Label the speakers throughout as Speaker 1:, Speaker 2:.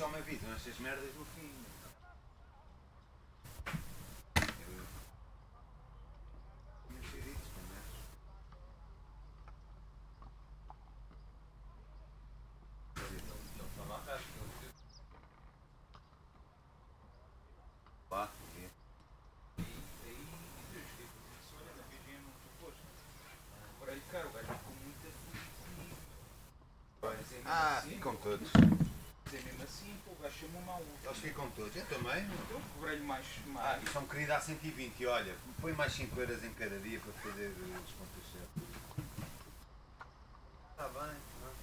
Speaker 1: só me avisam estas merdas no fim. Ah, ficam todos.
Speaker 2: É mesmo assim, pô, o gajo chamou-me a um.
Speaker 1: Eles ficam todos, eu também.
Speaker 2: Eu cobrei-lhe mais.
Speaker 1: Ah, e só me queria dar 120 e olha, põe mais 5 euros em cada dia para fazer os pontos certos. Está bem, não?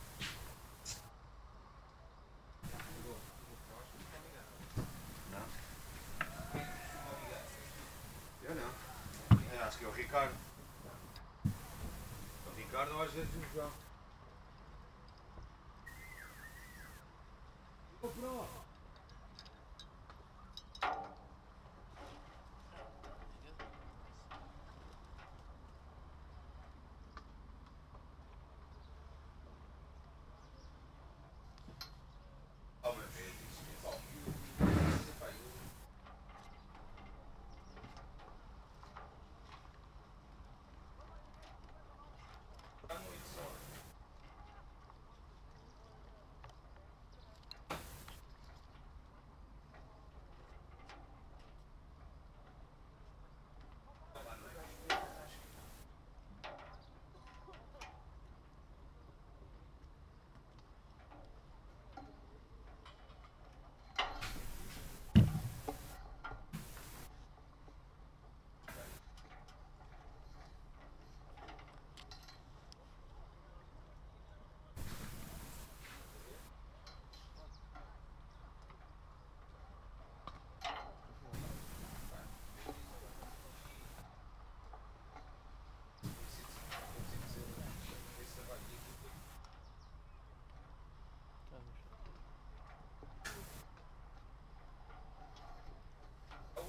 Speaker 1: Não? Eu não. Eu acho que é o Ricardo. O Ricardo ou às vezes o João.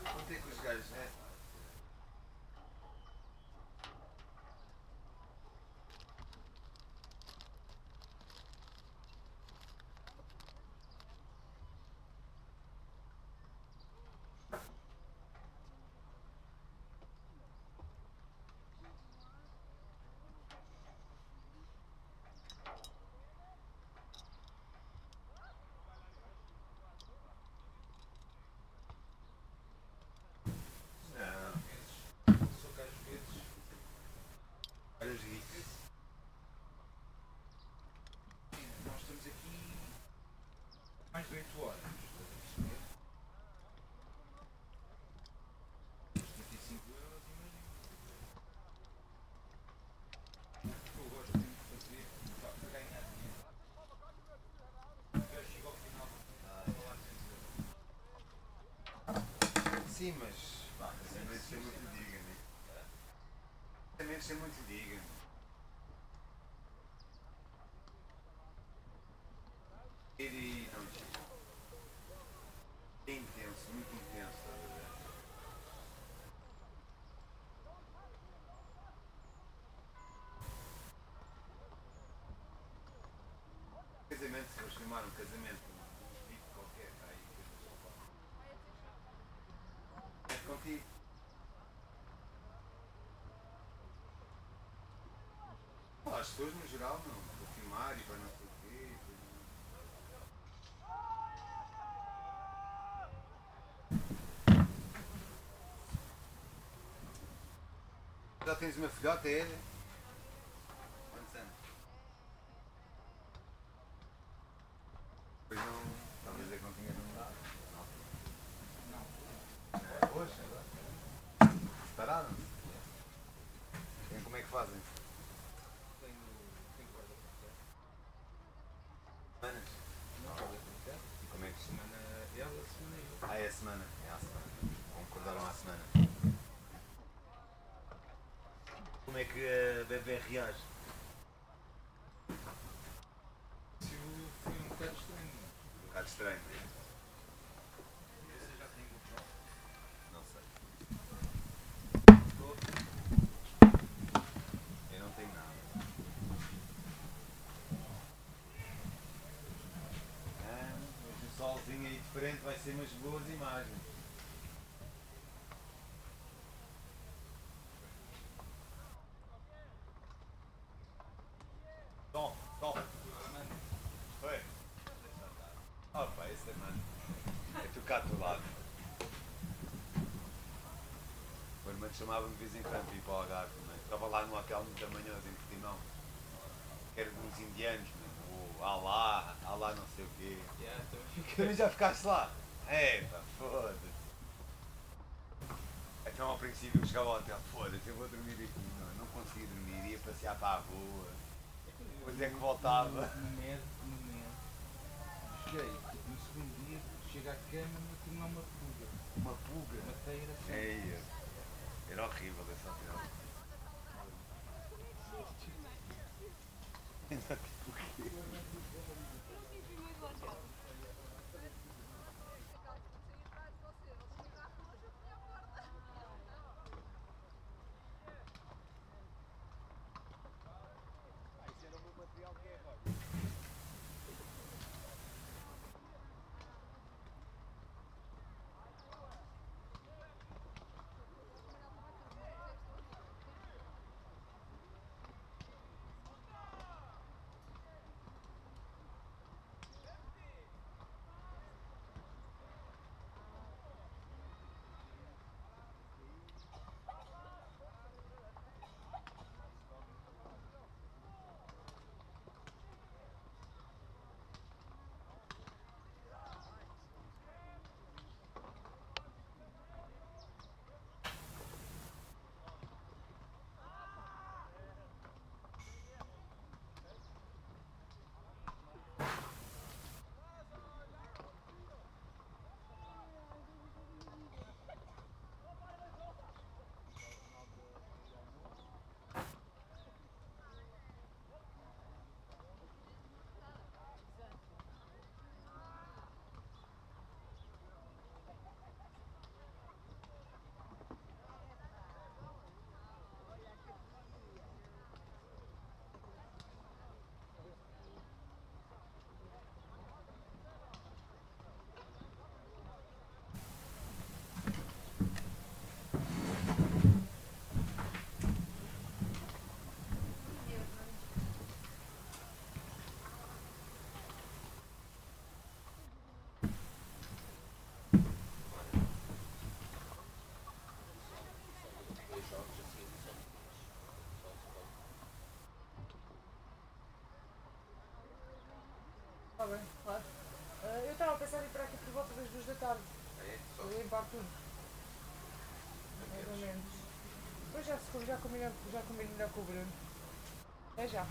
Speaker 1: Quanto é que os gajos, né?
Speaker 2: Nós estamos aqui mais de 8 horas. 25 euros, imagina. Eu gosto de fazer para ganhar dinheiro. Eu chego ao final vou falar 200 euros.
Speaker 1: Sim, mas também ser muito diga, né? Também ser muito diga. E não chega. É intenso, muito intenso, estás a ver? Casamento, se fosse filmar um casamento, um tipo qualquer, está aí, é contigo. As pessoas no geral não, vou filmar e vai não sei o quê. Já tens uma filhota, é? Quantos anos? Pois não. Estava a dizer que não tinha namorado? Não. Hoje? Separaram-se? Como é que fazem?
Speaker 2: Tenho guarda para terra.
Speaker 1: Semanas?
Speaker 2: Não guarda para terra.
Speaker 1: E como é que se chama?
Speaker 2: Semana ela, semana eu.
Speaker 1: Ah, é a semana. É a semana. Concordaram à semana. Como é que a bebê reage?
Speaker 2: Foi um bocado estranho.
Speaker 1: Um bocado estranho.
Speaker 2: Você já tem o job?
Speaker 1: Não sei. Eu não tenho nada. Hoje o solzinho. ser umas boas imagens. Tom. Oi. Opa, esse é mano. É tu cá do lado. O irmão chamava-me de vez em quando para ir para o Algarve, mano. Estava lá no hotel muito amanhoso em Portimão. Que era dos indianos, mano. O Alá não sei o quê.
Speaker 2: Yeah,
Speaker 1: Também já ficaste lá? Epa, foda-se. Então ao princípio eu chegava ao hotel, foda-se, eu vou dormir aqui. Não conseguia dormir, ia passear para a rua. Depois é que voltava.
Speaker 2: No mês, cheguei, no segundo dia, chego à cama e tinha uma pulga.
Speaker 1: Uma pulga.
Speaker 2: Uma teira assim.
Speaker 1: Eia. Era horrível esse hotel. Ainda tipo o quê? Isso era o meu material que é agora.
Speaker 3: Está bem, claro. Eu estava a pensar em ir para aqui por volta das 2 da tarde.
Speaker 1: É? Só
Speaker 3: Eu ia para tudo, mais ou menos. Depois já combinei melhor com o Bruno. É já.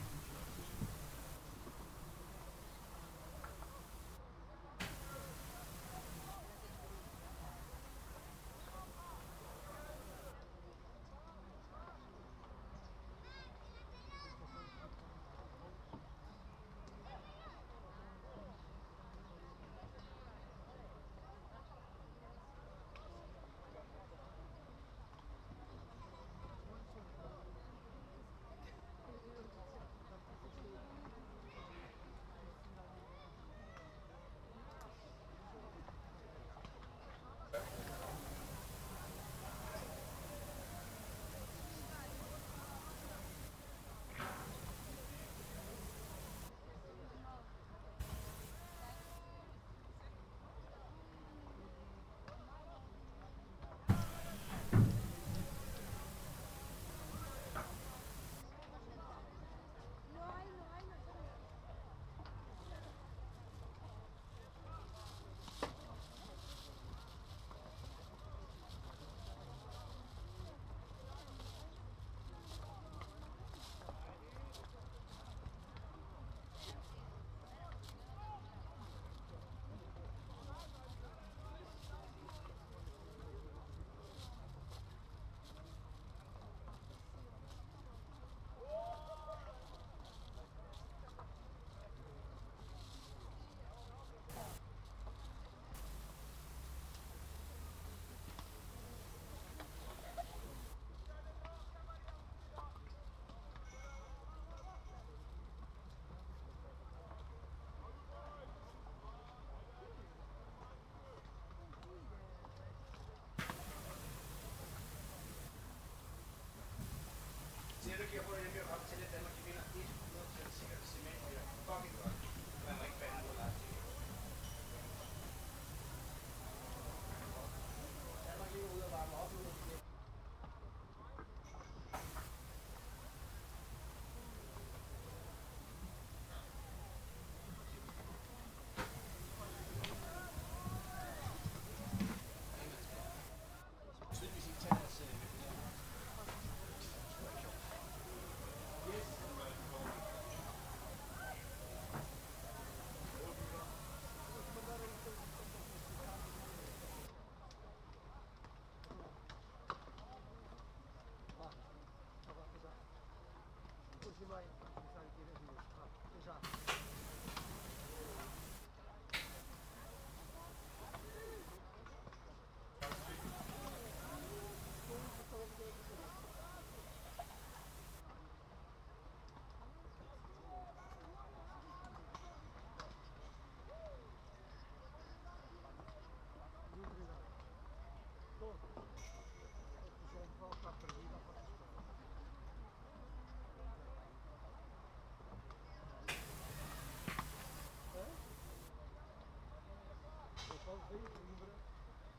Speaker 4: Veio Coimbra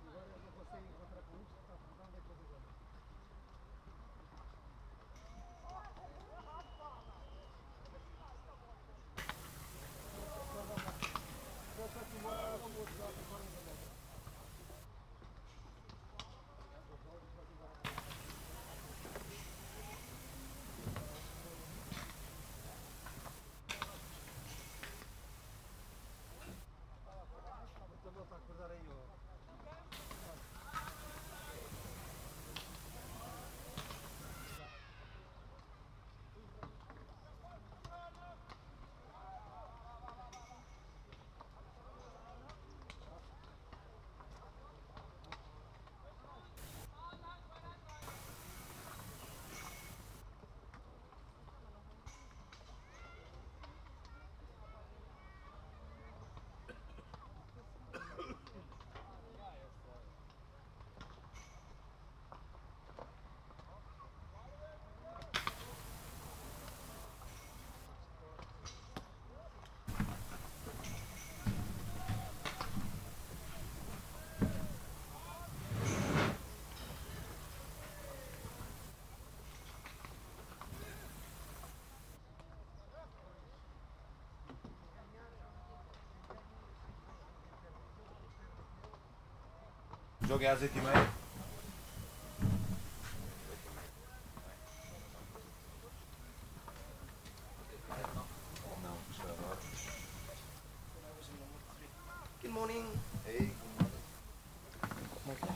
Speaker 4: e agora não consegue encontrar com isto, está a perguntar onde é que vocês andam. Já está aqui embora, vamos outro lado, agora não vai. Então volta a acordar aí, ó.
Speaker 1: O jogo é às 8h30. Não, espera.
Speaker 4: Good morning.
Speaker 1: Ei,
Speaker 4: Como é que é?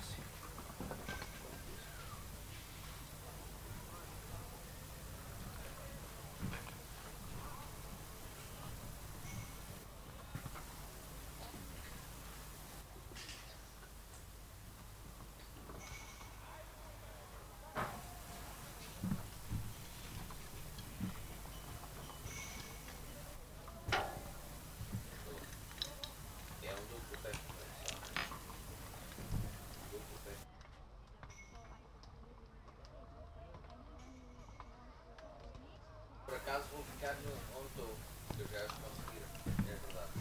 Speaker 2: Por acaso vou ficar onde estou, porque eu já os consegui, é verdade.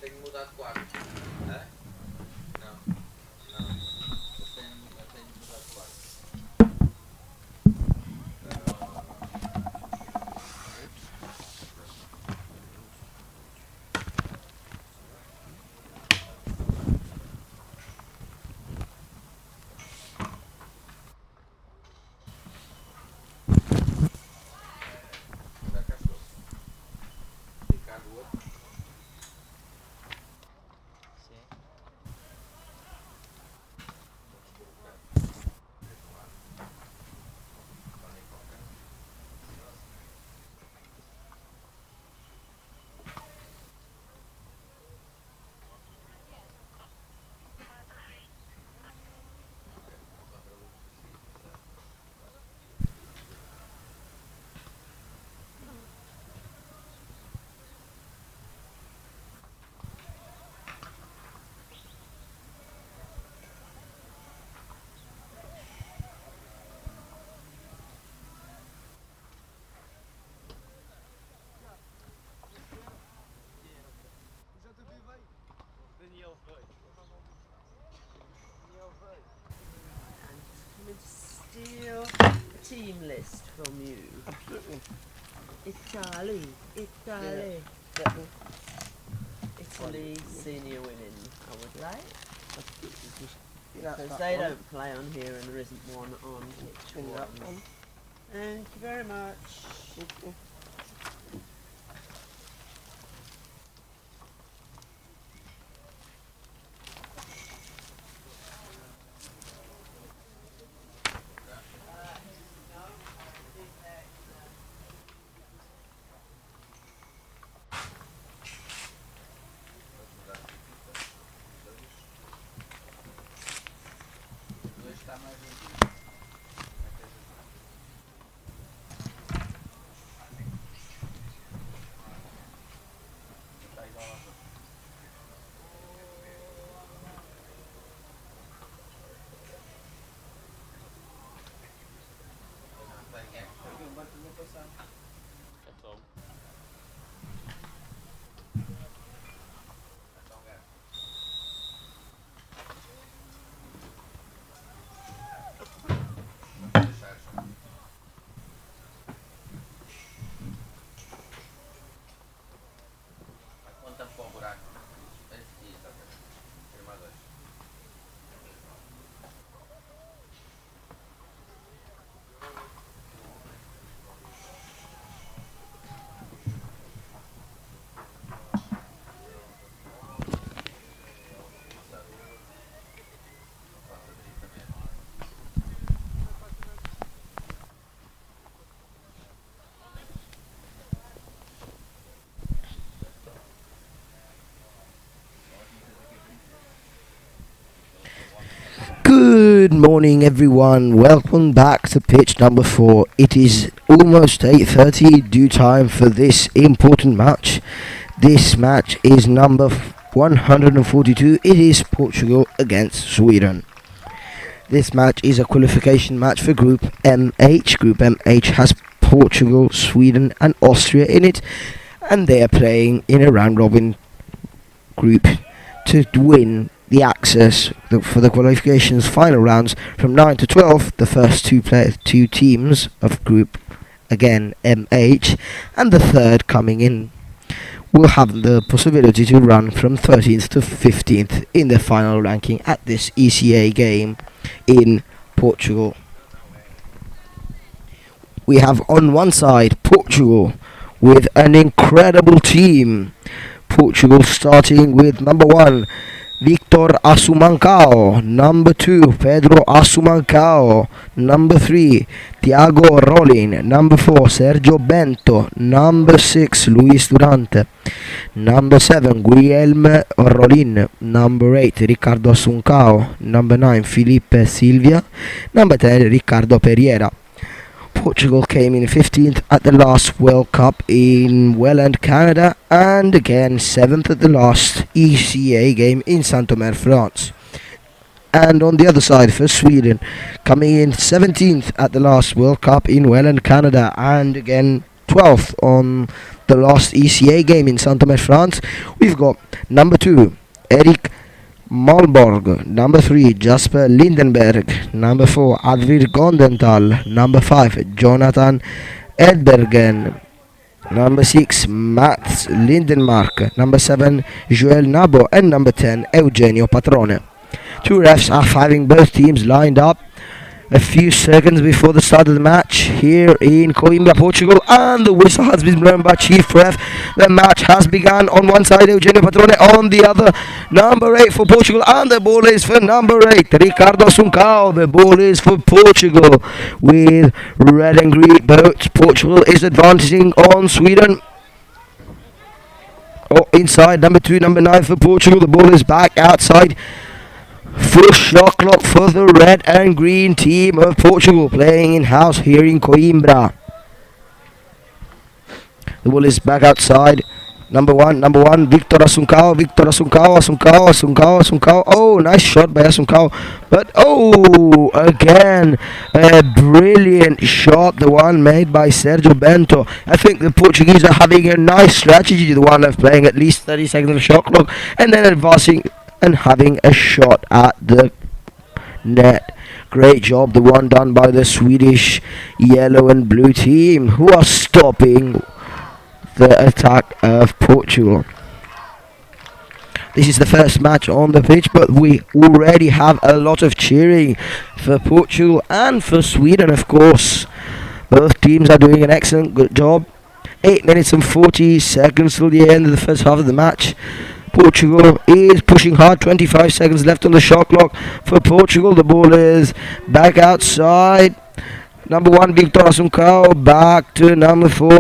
Speaker 2: Tenho mudado de quarto. Hã? Não, não. Eu tenho mudado de quarto. Já cá estou. Ficar do outro.
Speaker 5: team list from you?
Speaker 4: Absolutely.
Speaker 5: Italy.
Speaker 4: Yeah.
Speaker 5: Italy senior women, I would like.
Speaker 4: Absolutely. Just
Speaker 5: Because they don't play on here and there isn't one on pitch
Speaker 4: in
Speaker 5: for
Speaker 4: that
Speaker 5: them.
Speaker 4: one.
Speaker 5: Thank you very much.
Speaker 4: Okay.
Speaker 2: Hoje está mais um. Está igual a porque o banco não passar.
Speaker 1: É só.
Speaker 2: Então, gato. Conta para o buraco. Exatamente. Firma 2.
Speaker 6: Good morning, everyone. Welcome back to pitch number 4. It is almost 8:30 due time for this important match. This match is number 142. It is Portugal against Sweden. This match is a qualification match for Group MH. Group MH has Portugal, Sweden and Austria in it, and they are playing in a round-robin group to win the access for the qualifications final rounds from 9 to 12. The first two teams of Group, again MH, and the third coming in will have the possibility to run from 13th to 15th in the final ranking at this ECA game in Portugal. We have on one side Portugal with an incredible team. Portugal starting with number 1 Victor Asumancao, number 2 Pedro Asumancao, number 3 Thiago Rollin, number 4 Sergio Bento, number 6 Luis Durante, number 7 Guilherme Rollin, number 8 Ricardo Asuncao, number 9 Felipe Silvia, number 10 Ricardo Pereira. Portugal came in 15th at the last World Cup in Welland, Canada, and again 7th at the last ECA game in Saint-Omer, France. And on the other side for Sweden, coming in 17th at the last World Cup in Welland, Canada, and again 12th on the last ECA game in Saint-Omer, France, we've got number 2 Erik Malmborg, number 3 Jasper Lindenberg, number 4 Advir Gondenthal, number 5 Jonathan Edbergen, number 6 Mats Lindenmark, number 7 Joel Nabo, and number 10 Eugenio Patrone. Two refs are having both teams lined up a few seconds before the start of the match here in Coimbra, Portugal, and the whistle has been blown by Chief Ref. The match has begun. On one side Eugenio Patrone, on the other number 8 for Portugal, and the ball is for number 8 Ricardo Asuncao. The ball is for Portugal with red and green boats. Portugal is advancing on Sweden. Oh, inside number 2, number 9 for Portugal. The ball is back outside. Full shot clock for the red and green team of Portugal playing in house here in Coimbra. The ball is back outside. Number one, Victor Asuncao. Oh, nice shot by Asuncao. But, oh, again, a brilliant shot, the one made by Sergio Bento. I think the Portuguese are having a nice strategy, the one of playing at least 30 seconds of shot clock and then advancing and having a shot at the net. Great job, the one done by the Swedish yellow and blue team, who are stopping the attack of Portugal. This is the first match on the pitch, but we already have a lot of cheering for Portugal and for Sweden, of course. Both teams are doing an excellent good job. 8 minutes and 40 seconds till the end of the first half of the match. Portugal is pushing hard. 25 seconds left on the shot clock for Portugal. The ball is back outside. Number 1, Victor Asuncao, back to number 4,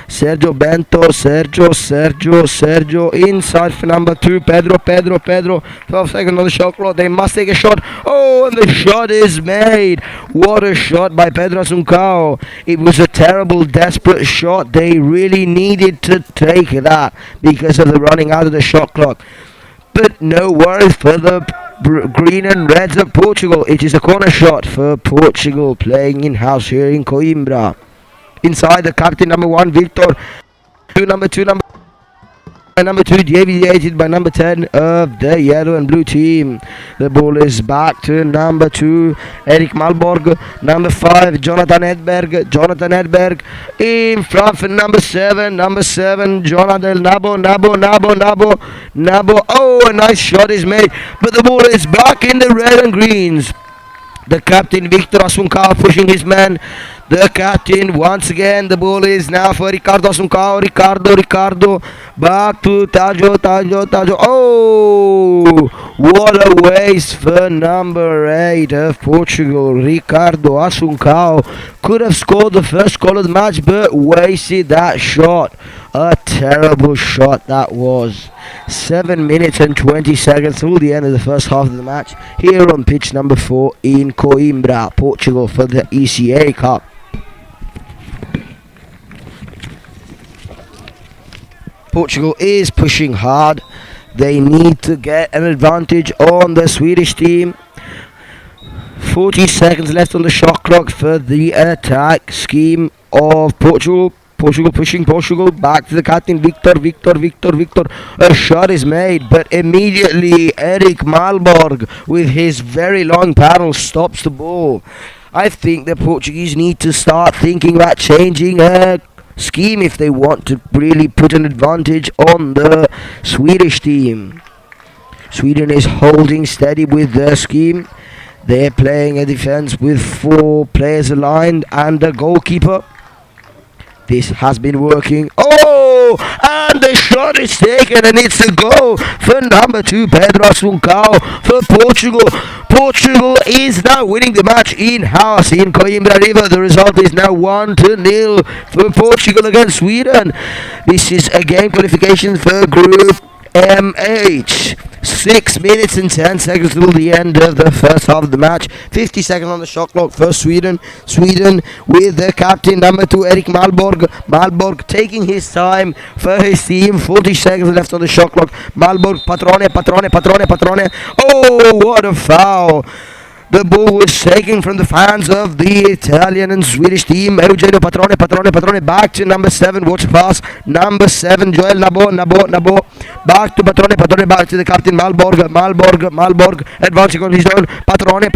Speaker 6: Sergio Bento, Sergio, inside for number 2, Pedro, 12 seconds on the shot clock, they must take a shot, oh, and the shot is made. What a shot by Pedro Asuncao. It was a terrible, desperate shot. They really needed to take that because of the running out of the shot clock. But no worries for the green and reds of Portugal. It is a corner shot for Portugal, playing in-house here in Coimbra. Inside, the captain, number 1, Victor. Number 2, deviated by number 10 of the yellow and blue team. The ball is back to number 2, Erik Malborg. Number 5, Jonathan Edberg. In front for number 7, Jonathan Nabo. Oh, a nice shot is made, but the ball is back in the red and greens. The captain, Victor Asuncao, pushing his man. The captain, once again, the ball is now for Ricardo Asuncao. Ricardo, back to Tajo. Oh, what a waste for number 8 of Portugal. Ricardo Asuncao could have scored the first goal of the match, but wasted that shot. A terrible shot that was. 7 minutes and 20 seconds till the end of the first half of the match here on pitch number 4 in Coimbra, Portugal, for the ECA Cup. Portugal is pushing hard. They need to get an advantage on the Swedish team. 40 seconds left on the shot clock for the attack scheme of Portugal. Portugal pushing Portugal back to the captain, Victor. A shot is made, but immediately Erik Malborg with his very long paddle stops the ball. I think the Portuguese need to start thinking about changing a scheme if they want to really put an advantage on the Swedish team. Sweden is holding steady with their scheme. They're playing a defense with 4 players aligned and a goalkeeper. This has been working. Oh, and the shot is taken, and it's a goal for number 2, Pedro Asuncao, for Portugal. Portugal is now winning the match in-house in Coimbra River. The result is now 1-0 for Portugal against Sweden. This is a game qualification for Group MH. 6 minutes and 10 seconds till the end of the first half of the match. 50 seconds on the shot clock for Sweden. Sweden with the captain, number 2, Erik Malborg. Malborg taking his time for his team. 40 seconds left on the shot clock. Malborg, Patrone. Oh, what a foul. The ball was taken from the fans of the Italian and Swedish team. Eugenio Patrone, back to number 7, watch pass. Number 7, Joel Nabo. Back to Patrone, back to the captain, Malborg, advancing on his own. Patrone,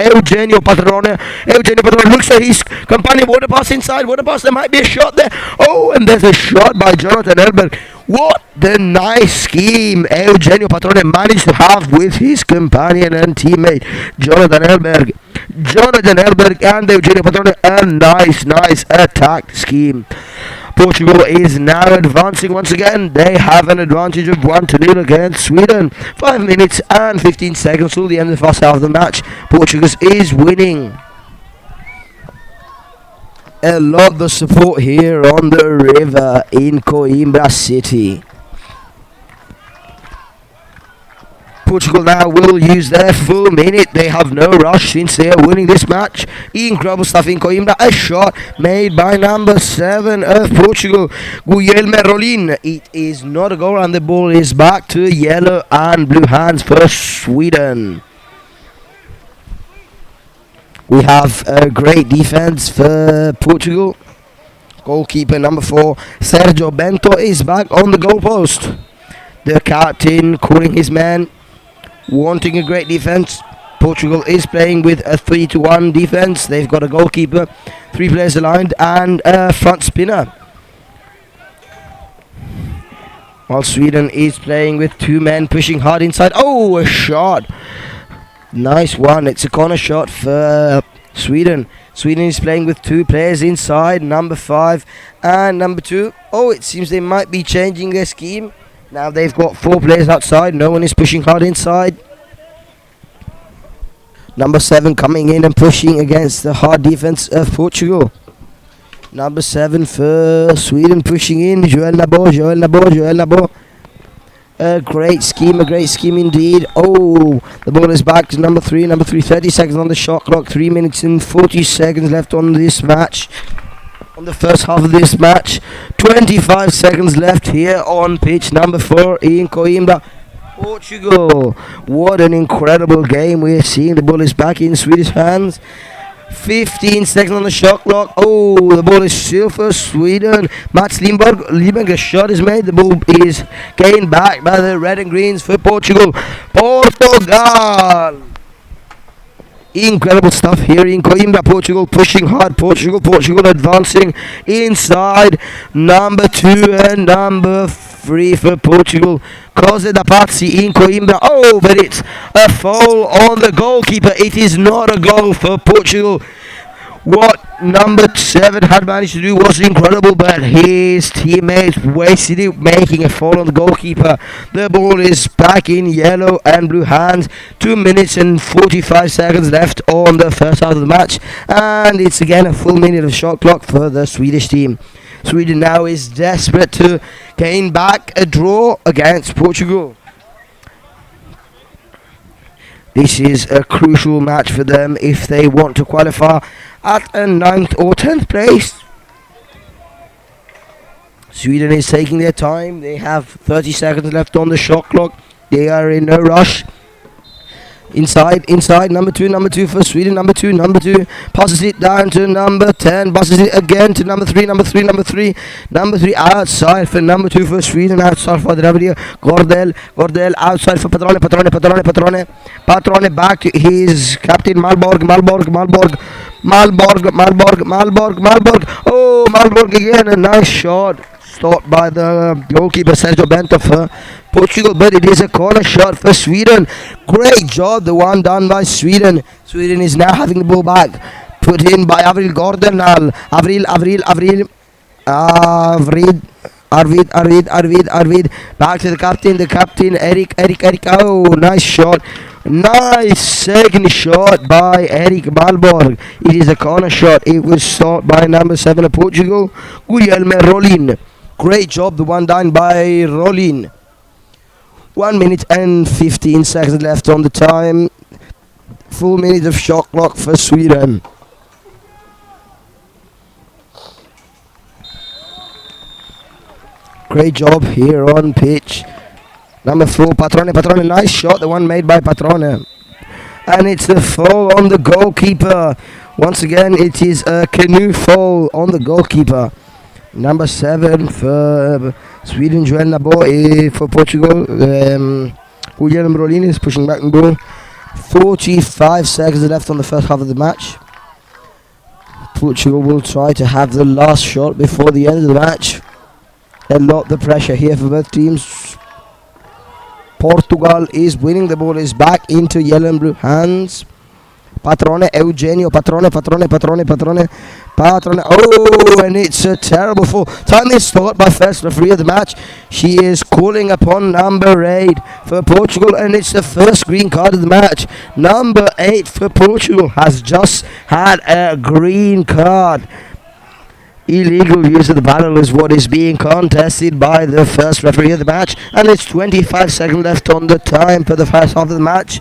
Speaker 6: Eugenio Patrone looks at his companion, water pass inside, there might be a shot there. Oh, and there's a shot by Jonathan Edberg. What the nice scheme Eugenio Patrone managed to have with his companion and teammate Jonathan Edberg and Eugenio Patrone. A nice attack scheme. Portugal is now advancing once again. They have an advantage of 1-0 against Sweden. 5 minutes and 15 seconds till the end of the first half of the match. Portugal is winning. A lot of support here on the river in Coimbra City. Portugal now will use their full minute. They have no rush since they are winning this match. Incredible stuff in Coimbra. A shot made by number 7 of Portugal, Guilherme Rolin. It is not a goal, and the ball is back to yellow and blue hands for Sweden. We have a great defense for Portugal. Goalkeeper number 4, Sergio Bento, is back on the goalpost. The captain calling his man, wanting a great defense. Portugal is playing with a 3-1 defense. They've got a goalkeeper, 3 players aligned, and a front spinner. While Sweden is playing with 2 men pushing hard inside. Oh, a shot. Nice one. It's a corner shot for Sweden. Sweden is playing with 2 players inside, number 5 and number 2. Oh, it seems they might be changing their scheme. Now they've got 4 players outside. No one is pushing hard inside. Number 7 coming in and pushing against the hard defense of Portugal. Number 7 for Sweden pushing in. Joel Nabo. A great scheme indeed. Oh, the ball is back to number 3. 30 seconds on the shot clock. 3 minutes and 40 seconds left on this match. On the first half of this match. 25 seconds left here on pitch number 4 in Coimbra, Portugal. What an incredible game we're seeing. The ball is back in Swedish hands. 15 seconds on the shot clock. Oh, the ball is still for Sweden. Mats Lindberg, a shot is made. The ball is gained back by the red and greens for Portugal. Portugal. Incredible stuff here in Coimbra. Portugal pushing hard. Portugal advancing inside. Number 2 and number 3 for Portugal. Cose da Pazzi in Coimbra. Oh, but it's a foul on the goalkeeper. It is not a goal for Portugal. What number 7 had managed to do was incredible, but his teammates wasted it, making a foul on the goalkeeper. The ball is back in yellow and blue hands. 2 minutes and 45 seconds left on the first half of the match, and it's again a full minute of shot clock for the Swedish team. Sweden now is desperate to gain back a draw against Portugal. This is a crucial match for them if they want to qualify at a 9th or 10th place. Sweden is taking their time. They have 30 seconds left on the shot clock. They are in no rush. Inside, number 2 for Sweden, number two, passes it down to number 10, passes it again to number 3, number 3 outside for number 2 for Sweden, outside for the Dravidia, Gordel outside for Patrone back to his captain, Malborg, oh, Malborg again, a nice shot, stopped by the goalkeeper Sergio Bento for Portugal, but it is a corner shot for Sweden. Great job, the one done by Sweden. Sweden is now having the ball back, put in by Avril Gordon. Arvid, back to the captain, Eric. Oh, nice shot. Nice second shot by Eric Malborg. It is a corner shot. It was stopped by number 7 of Portugal, Guilherme Rolin. Great job, the one done by Rolin. 1 minute and 15 seconds left on the time. Full minute of shot clock for Sweden. Great job here on pitch. Number 4, Patrone, nice shot, the one made by Patrone. And it's the foul on the goalkeeper. Once again, it is a canoe foul on the goalkeeper. Number 7 for Sweden, Joel Nabo. For Portugal, Guilherme Rolin is pushing back the ball. 45 seconds left on the first half of the match. Portugal will try to have the last shot before the end of the match. A lot the pressure here for both teams. Portugal is winning. The ball is back into yellow and blue hands. Patrone, Eugenio, Patrone. Oh, and it's a terrible fall. Time is stopped by first referee of the match. She is calling upon number 8 for Portugal, and it's the first green card of the match. Number 8 for Portugal has just had a green card. Illegal use of the battle is what is being contested by the first referee of the match, and it's 25 seconds left on the time for the first half of the match.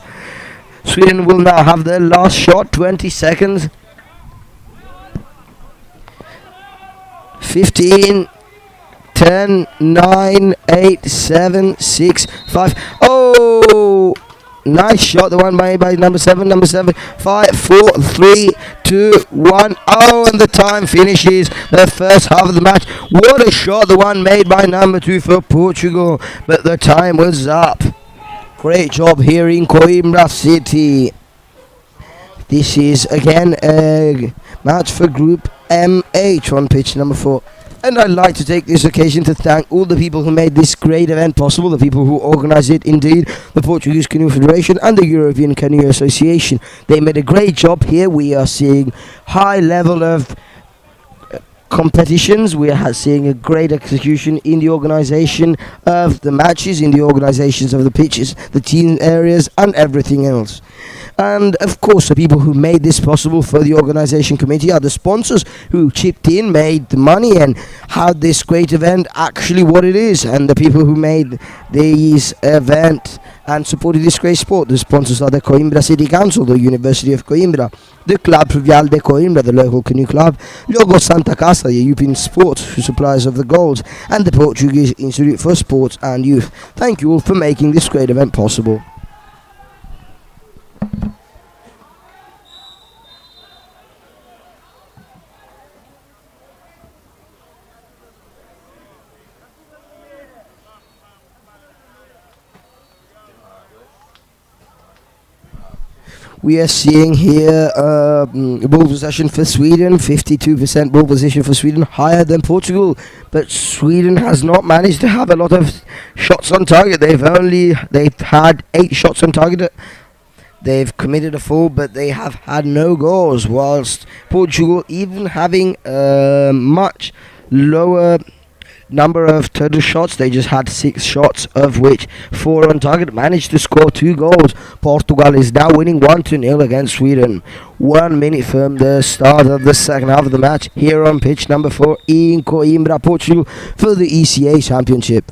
Speaker 6: Sweden will now have their last shot, 20 seconds. 15, 10, 9, 8, 7, 6, 5. Oh! Nice shot, the one made by number 7, 5, 4, 3, 2, 1. Oh, and the time finishes the first half of the match. What a shot, the one made by number 2 for Portugal, but the time was up. Great job here in Coimbra City. This is again a match for Group MH on pitch number 4. And I'd like to take this occasion to thank all the people who made this great event possible, the people who organised it, indeed, the Portuguese Canoe Federation and the European Canoe Association. They made a great job here. We are seeing high level of competitions. We are seeing a great execution in the organisation of the matches, in the organisations of the pitches, the team areas and everything else. And of course the people who made this possible for the organisation committee are the sponsors who chipped in, made the money and had this great event actually what it is. And the people who made this event and supported this great sport, the sponsors are the Coimbra City Council, the University of Coimbra, the Club Fluvial de Coimbra, the local canoe club, Logo Santa Casa, the European Sports, who supplies of the goals, and the Portuguese Institute for Sports and Youth. Thank you all for making this great event possible. We are seeing here ball possession for Sweden, 52% ball possession for Sweden, higher than Portugal. But Sweden has not managed to have a lot of shots on target. They've had 8 shots on target. They've committed a 4, but they have had no goals. Whilst Portugal, even having a much lower number of total shots, they just had 6 shots, of which 4 on target, managed to score 2 goals. Portugal is now winning 1-0 against Sweden. 1 minute from the start of the second half of the match here on pitch number 4 in Coimbra, Portugal, for the ECA Championship.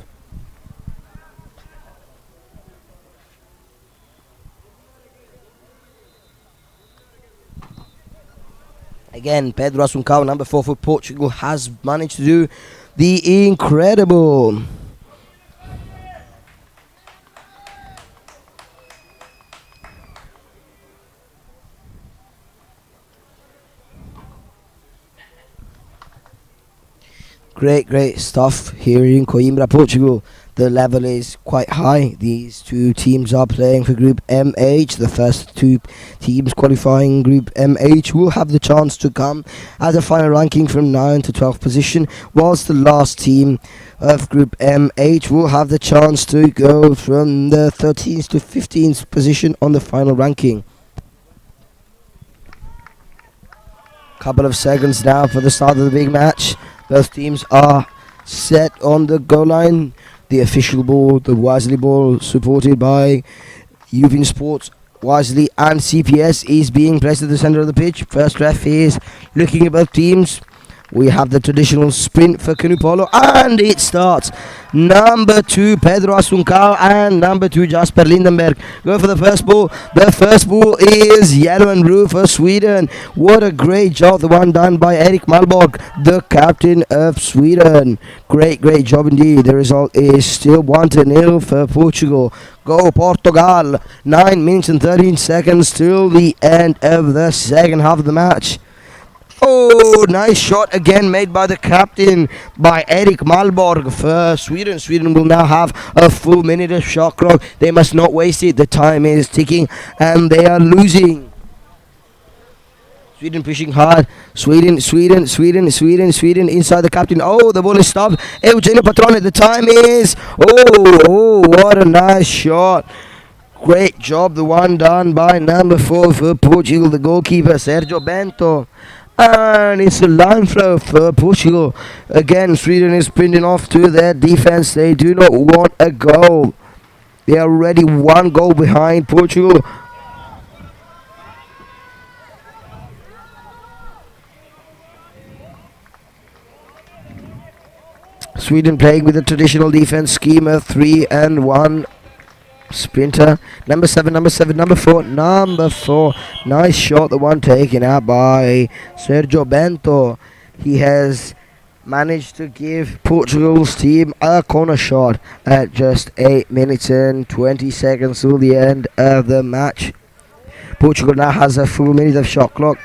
Speaker 6: Again, Pedro Assunção, number 4 for Portugal, has managed to do the incredible. Great stuff here in Coimbra, Portugal. The level is quite high. These two teams are playing for Group MH. The first 2 teams qualifying Group MH will have the chance to come at a final ranking from 9th to 12th position, whilst the last team of Group MH will have the chance to go from the 13th to 15th position on the final ranking. Couple of seconds now for the start of the big match. Both teams are set on the goal line. The official ball, the Wisely ball, supported by European Sports, Wisely and CPS, is being placed at the centre of the pitch. First ref is looking at both teams. We have the traditional sprint for Canoe Polo, and it starts. Number 2, Pedro Assunção, and number 2, Jasper Lindenberg go for the first ball. The first ball is yellow and blue for Sweden. What a great job, the one done by Erik Malborg, the captain of Sweden. Great job indeed. The result is still 1-0 for Portugal. Go Portugal. 9 minutes and 13 seconds till the end of the second half of the match. Oh, nice shot again made by the captain, by Erik Malborg for Sweden. Sweden will now have a full minute of shot clock. They must not waste it. The time is ticking and they are losing. Sweden pushing hard. Sweden inside the captain. Oh, the ball is stopped. Eugenio Patrone, the time is... Oh, what a nice shot. Great job, the one done by number 4 for Portugal, the goalkeeper, Sergio Bento. And it's a line throw for Portugal. Again, Sweden is sprinting off to their defense. They do not want a goal. They are already 1 goal behind Portugal. Sweden playing with the traditional defense scheme of 3 and 1. Sprinter, number 4. Nice shot, the one taken out by Sergio Bento. He has managed to give Portugal's team a corner shot at just 8 minutes and 20 seconds till the end of the match. Portugal now has a full minute of shot clock.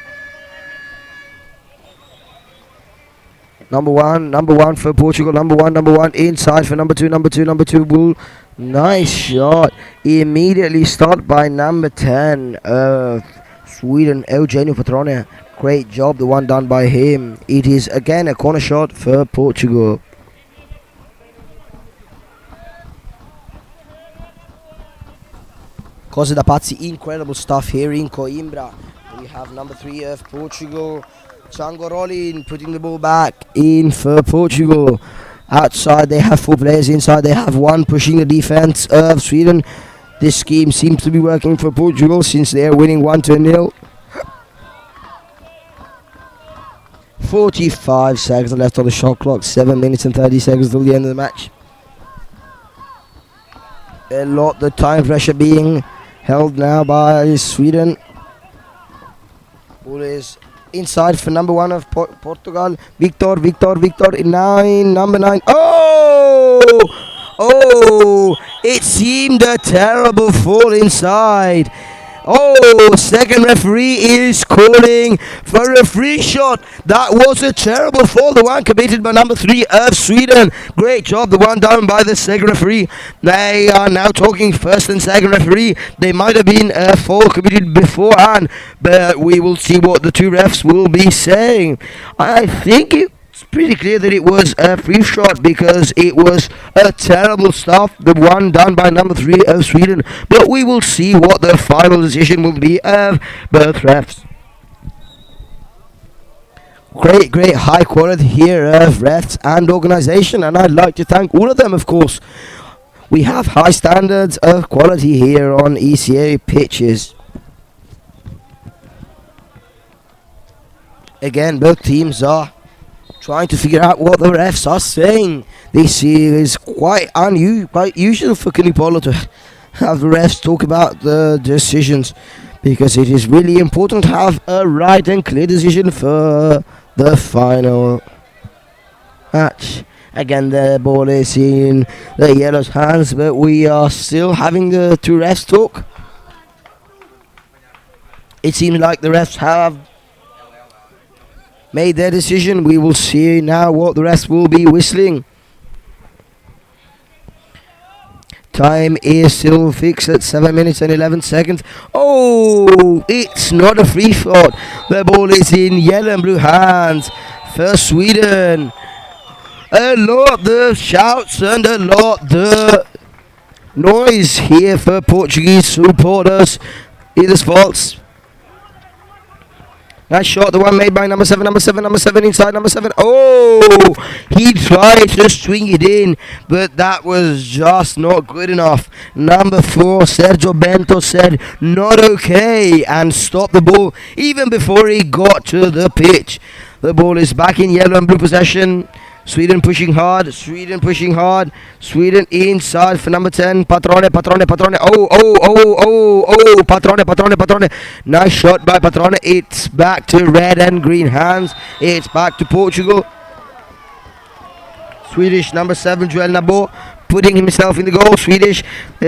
Speaker 6: Number one for Portugal. Number one inside for number two. Bull. Nice shot. Immediately stopped by number 10 of Sweden, Eugenio Patrone. Great job, the one done by him. It is again a corner shot for Portugal. Cosa da Pazzi, incredible stuff here in Coimbra. We have number 3 of Portugal, Rolin, putting the ball back in for Portugal. Outside they have 4 players, inside they have 1 pushing the defense of Sweden. This scheme seems to be working for Portugal since they are winning 1-0. 45 seconds left on the shot clock, 7 minutes and 30 seconds till the end of the match. A lot the time pressure being held now by Sweden. Ball is inside for number 1 of Portugal. Victor, number 9. Oh! It seemed a terrible fall inside. Oh, second referee is calling for a free shot. That was a terrible fall, the one committed by number 3 of Sweden. Great job, the one done by the second referee. They are now talking first and second referee. They might have been a fall committed beforehand, but we will see what the 2 refs will be saying. I think it's pretty clear that it was a free shot because it was a terrible stuff, the one done by number 3 of Sweden. But we will see what the final decision will be of both refs. Great high quality here of refs and organisation, and I'd like to thank all of them, of course. We have high standards of quality here on ECA pitches. Again, both teams are trying to figure out what the refs are saying. This is quite usual for Canoe Polo to have the refs talk about the decisions, because it is really important to have a right and clear decision for the final match. Again, the ball is in the yellow's hands, but we are still having the 2 refs talk. It seems like the refs have made their decision. We will see now what the refs will be whistling. Time is still fixed at 7 minutes and 11 seconds. Oh, it's not a free shot. The ball is in yellow and blue hands for Sweden. A lot the shouts and a lot the noise here for Portuguese supporters. It is false. Nice shot, the one made by number 7, inside number 7. Oh, he tried to swing it in, but that was just not good enough. Number 4, Sergio Bento, said not okay and stopped the ball even before he got to the pitch. The ball is back in yellow and blue possession. Sweden pushing hard. Sweden inside for number 10. Patrone. Oh, Patrone. Nice shot by Patrone. It's back to red and green hands. It's back to Portugal. Swedish number 7, Joel Nabo, putting himself in the goal.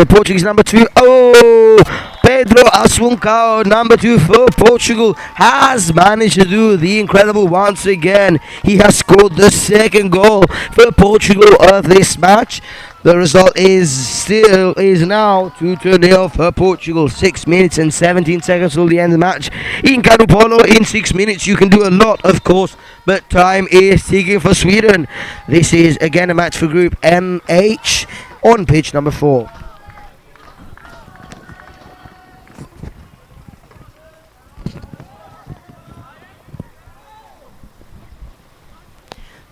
Speaker 6: Portuguese number 2. Oh, Pedro Assuncao, number 2 for Portugal, has managed to do the incredible once again. He has scored the second goal for Portugal of this match. The result is now 2-0 for Portugal. 6 minutes and 17 seconds till the end of the match. In Canoe Polo, in 6 minutes you can do a lot, of course, but time is ticking for Sweden. This is again a match for Group MH on pitch number 4.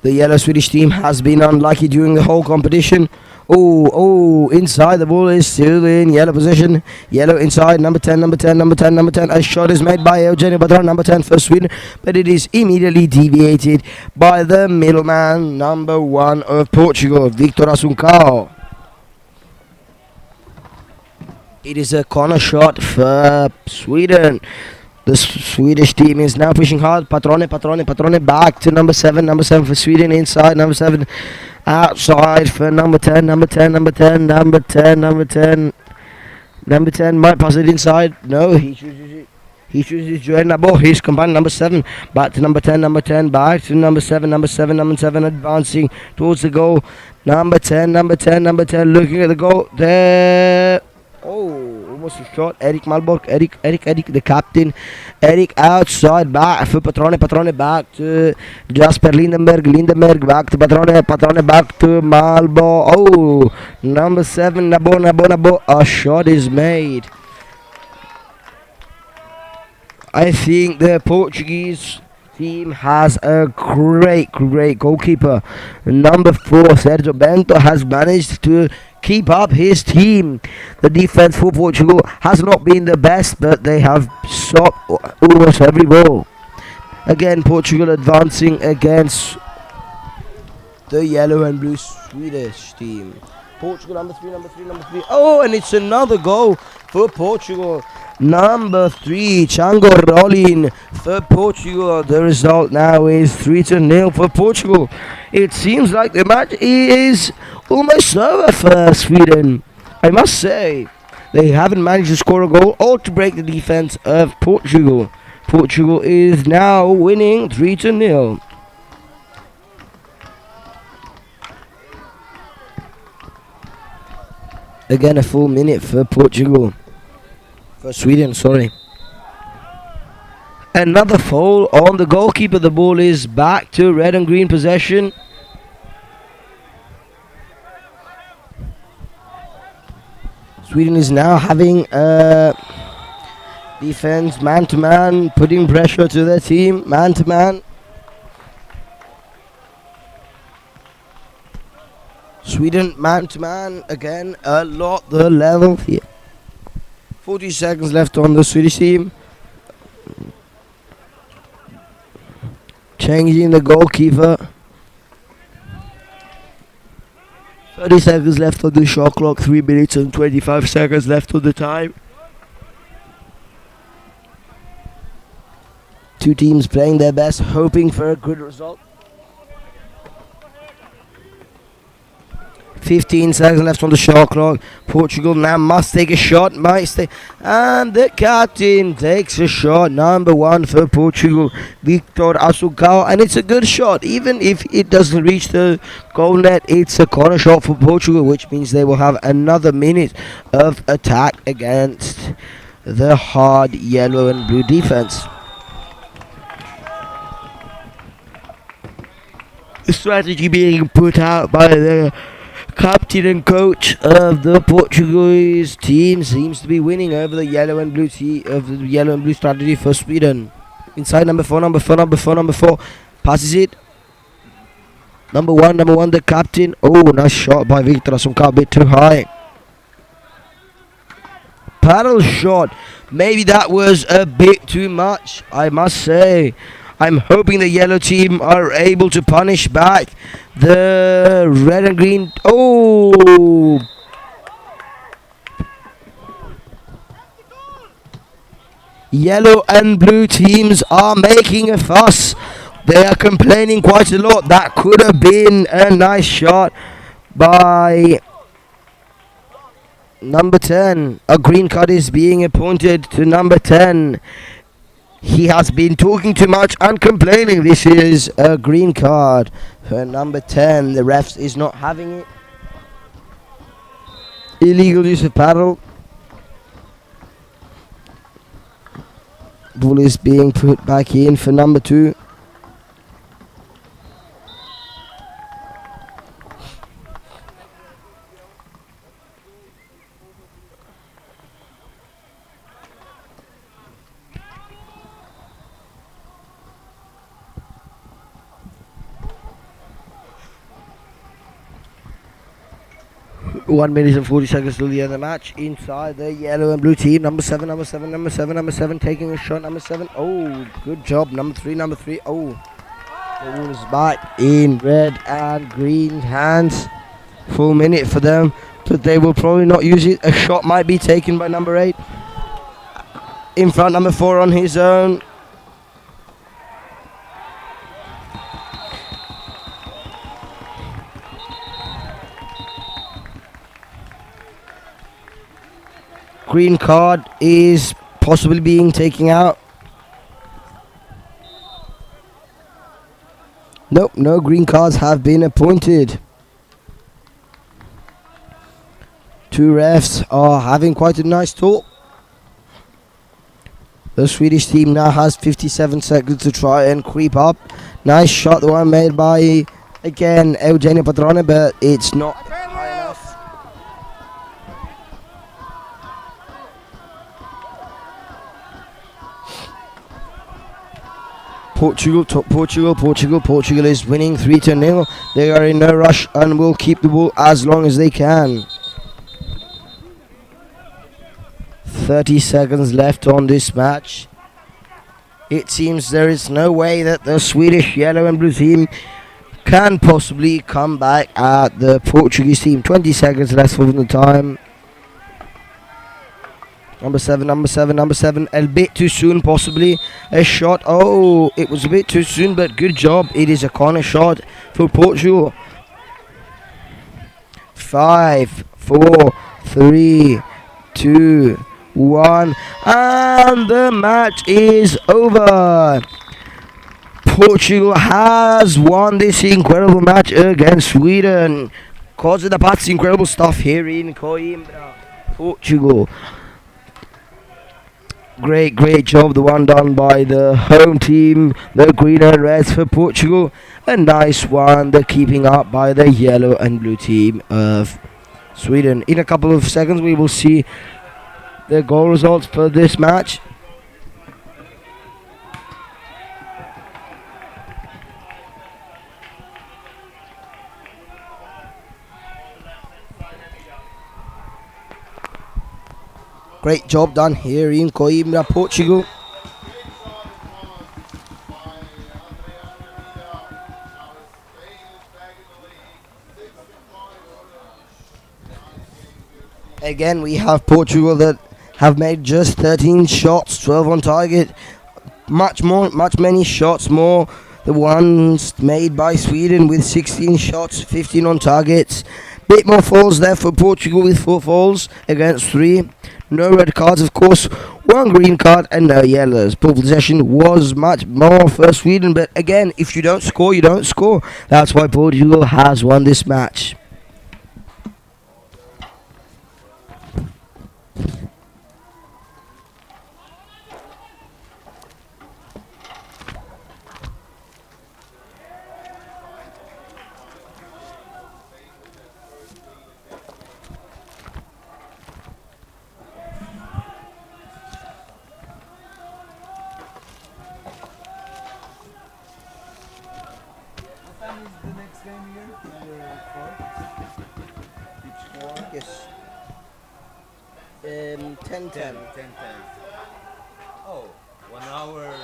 Speaker 6: The yellow Swedish team has been unlucky during the whole competition. Oh, inside, the ball is still in yellow position. Yellow inside, number 10. A shot is made by Eugenio Patrone, number 10 for Sweden, but it is immediately deviated by the middleman, number 1 of Portugal, Victor Assuncao. It is a corner shot for Sweden. The Swedish team is now pushing hard. Patrone back to number 7 for Sweden, inside, number 7 outside for number 10 might pass it inside. No, he chooses Joel Nabo, his companion, number 7, back to number 10, back to number 7, advancing towards the goal. Number 10, looking at the goal there. Oh, wants to shot. Eric Malborg. Eric, the captain. Eric outside, back for Patrone, back to Jasper Lindenberg, back to Patrone, back to Malborg. Oh, number 7, Nabo. A shot is made. I think the Portuguese team has a great goalkeeper. Number 4, Sergio Bento, has managed to keep up his team. The defense for Portugal has not been the best, but they have stopped almost every ball. Again, Portugal advancing against the yellow and blue Swedish team. Portugal, number three. Oh, and it's another goal for Portugal. Number 3, Chango Rolin for Portugal. The result now is 3-0 for Portugal. It seems like the match is almost over for Sweden. I must say, they haven't managed to score a goal or to break the defense of Portugal. Portugal is now winning 3-0. Again, a full minute for Portugal. For Sweden, sorry. Another foul on the goalkeeper. The ball is back to red and green possession. Sweden is now having a defense man-to-man, putting pressure to their team, man-to-man. Sweden man-to-man again, a lot the level here. 40 seconds left on the Swedish team. Changing the goalkeeper. 30 seconds left on the shot clock. 3 minutes and 25 seconds left on the time. Two teams playing their best, hoping for a good result. 15 seconds left on the shot clock. Portugal now must take a shot. And the captain takes a shot. Number 1 for Portugal, Victor Assuncao. And it's a good shot. Even if it doesn't reach the goal net, it's a corner shot for Portugal, which means they will have another minute of attack against the hard yellow and blue defense. The strategy being put out by the captain and coach of the Portuguese team seems to be winning over the yellow and blue strategy for Sweden. Inside number 4, passes it. Number one, the captain. Oh, nice shot by Victor Assuncao, a bit too high. Paddle shot. Maybe that was a bit too much, I must say. I'm hoping the yellow team are able to punish back the red and green. Oh! Yellow and blue teams are making a fuss. They are complaining quite a lot. That could have been a nice shot by number 10. A green card is being appointed to number 10. He has been talking too much and complaining. This is a green card for number 10. The refs is not having it. Illegal use of paddle. Ball is being put back in for number 2. One minute and 40 seconds till the end of the match. Inside the yellow and blue team. Number 7 taking a shot. Number 7. Oh, good job. Number 3. Oh, the ball is back in red and green hands. Full minute for them, but they will probably not use it. A shot might be taken by number 8. In front, number 4 on his own. Green card is possibly being taken out. Nope, no green cards have been appointed. Two refs are having quite a nice talk. The Swedish team now has 57 seconds to try and creep up. Nice shot, the one made by, again, Eugenio Padrone, but it's not high enough. Portugal is winning 3-0. They are in no rush and will keep the ball as long as they can. 30 seconds left on this match. It seems there is no way that the Swedish yellow and blue team can possibly come back at the Portuguese team. 20 seconds left for the time. Number seven. A bit too soon, possibly. A shot. Oh, it was a bit too soon, but good job. It is a corner shot for Portugal. 5, 4, 3, 2, 1. And the match is over. Portugal has won this incredible match against Sweden. Cause of the Pats, incredible stuff here in Coimbra, Portugal. Great job, the one done by the home team, the green and reds for Portugal. A nice one, the keeping up by the yellow and blue team of Sweden. In a couple of seconds we will see the goal results for this match. Great job done here in Coimbra, Portugal. Again, we have Portugal that have made just 13 shots, 12 on target. Many shots more. The ones made by Sweden with 16 shots, 15 on targets. Bit more fouls there for Portugal with 4 fouls against 3. No red cards, of course. 1 green card and no yellows. Ball possession was much more for Sweden, but again, if you don't score, you don't score. That's why Portugal has won this match. Yes. 10-10.
Speaker 1: Oh, 1 hour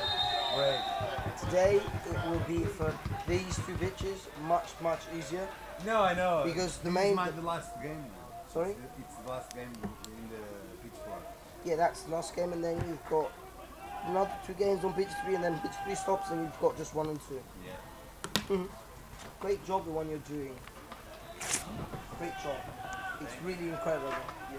Speaker 1: break.
Speaker 6: Today it will be for these 2 pitches much easier.
Speaker 1: No, I know.
Speaker 6: Because the
Speaker 1: This
Speaker 6: main-
Speaker 1: is the last game now.
Speaker 6: Sorry?
Speaker 1: It's the last game in the pitch 4.
Speaker 6: Yeah, that's the last game, and then you've got another 2 games on pitch 3, and then pitch 3 stops, and you've got just 1 and 2.
Speaker 1: Yeah.
Speaker 6: Great job, the one you're doing. Great job. It's really incredible. Yeah.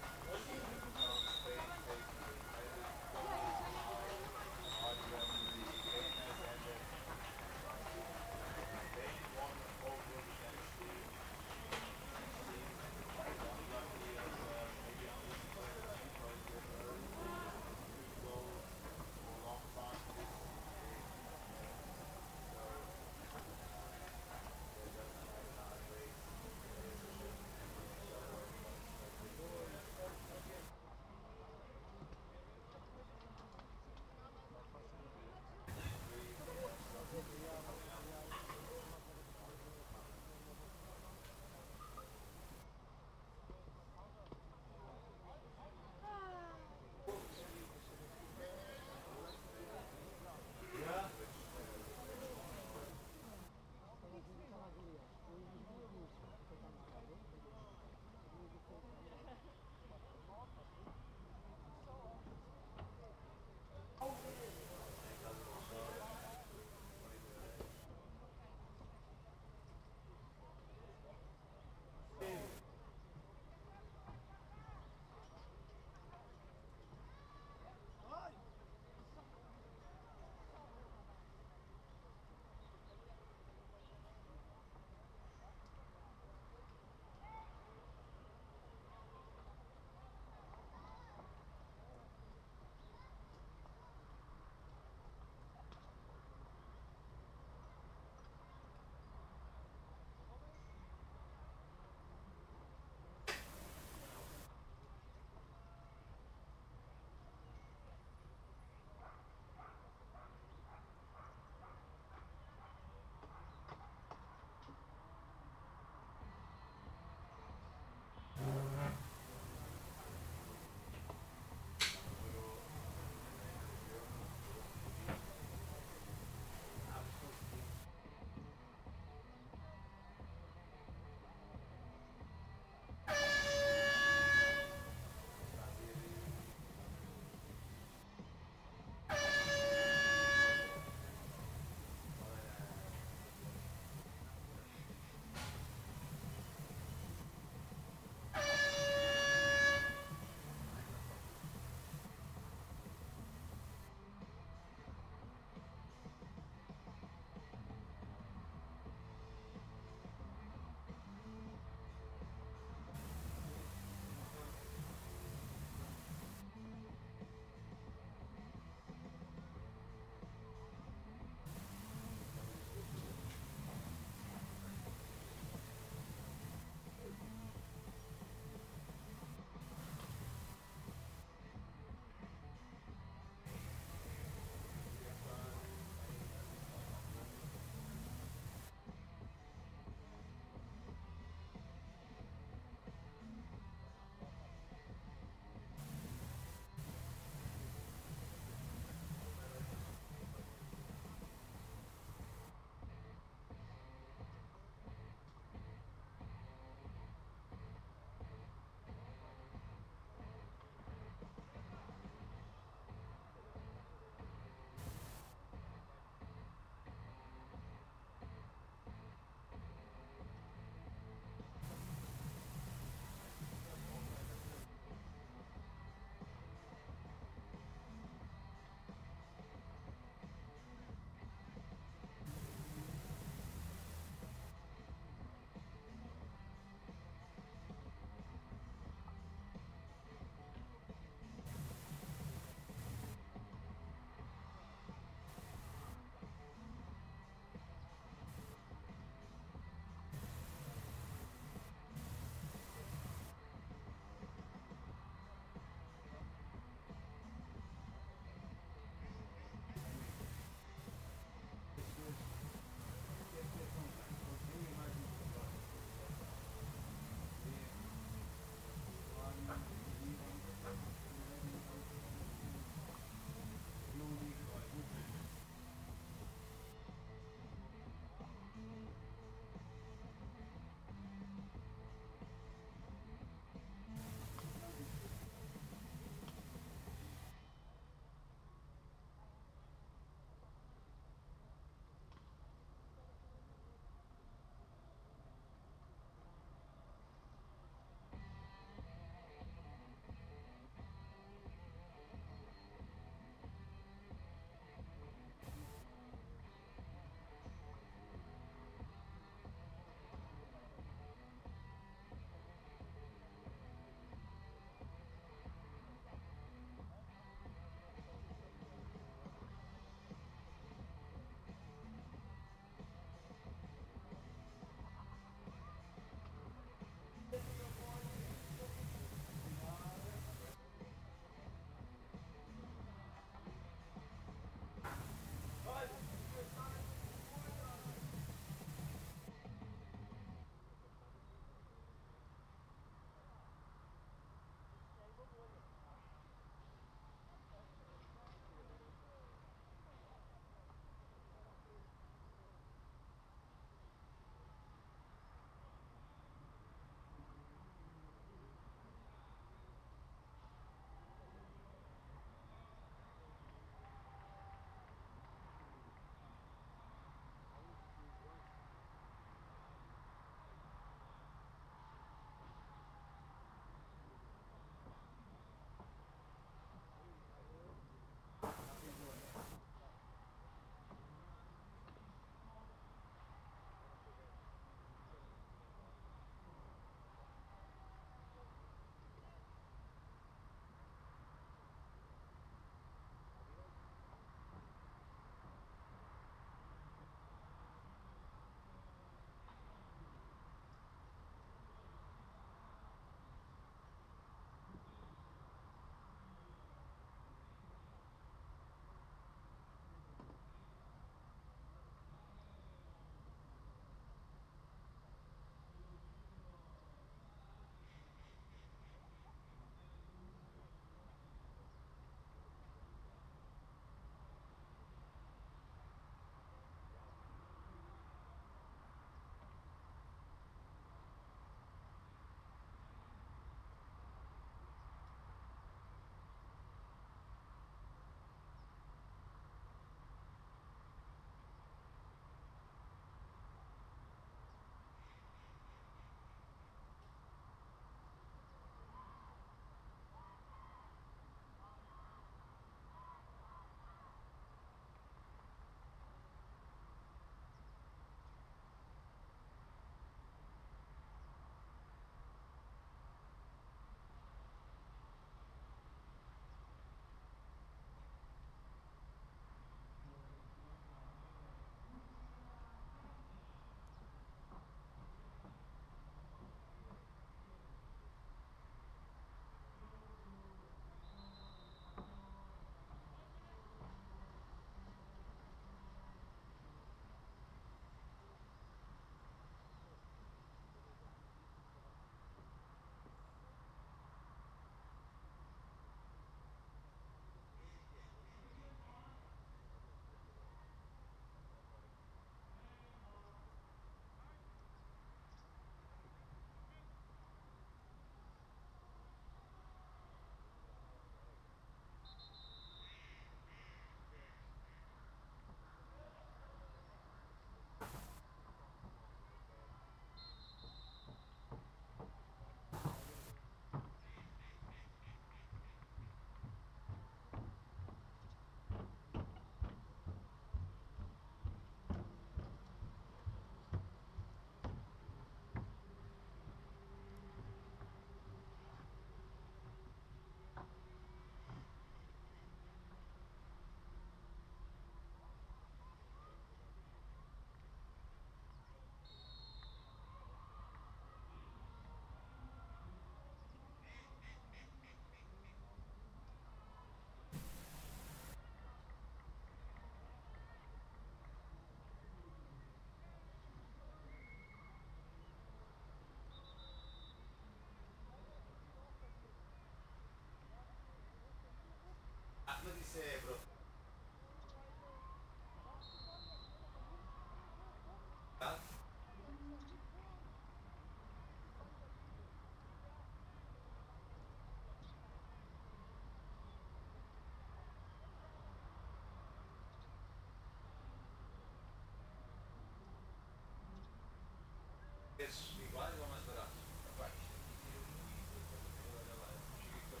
Speaker 2: Esses iguais ou mais baratos? Rapaz, isto aqui tira um livro, estás a ver? Olha lá, chega aqui ao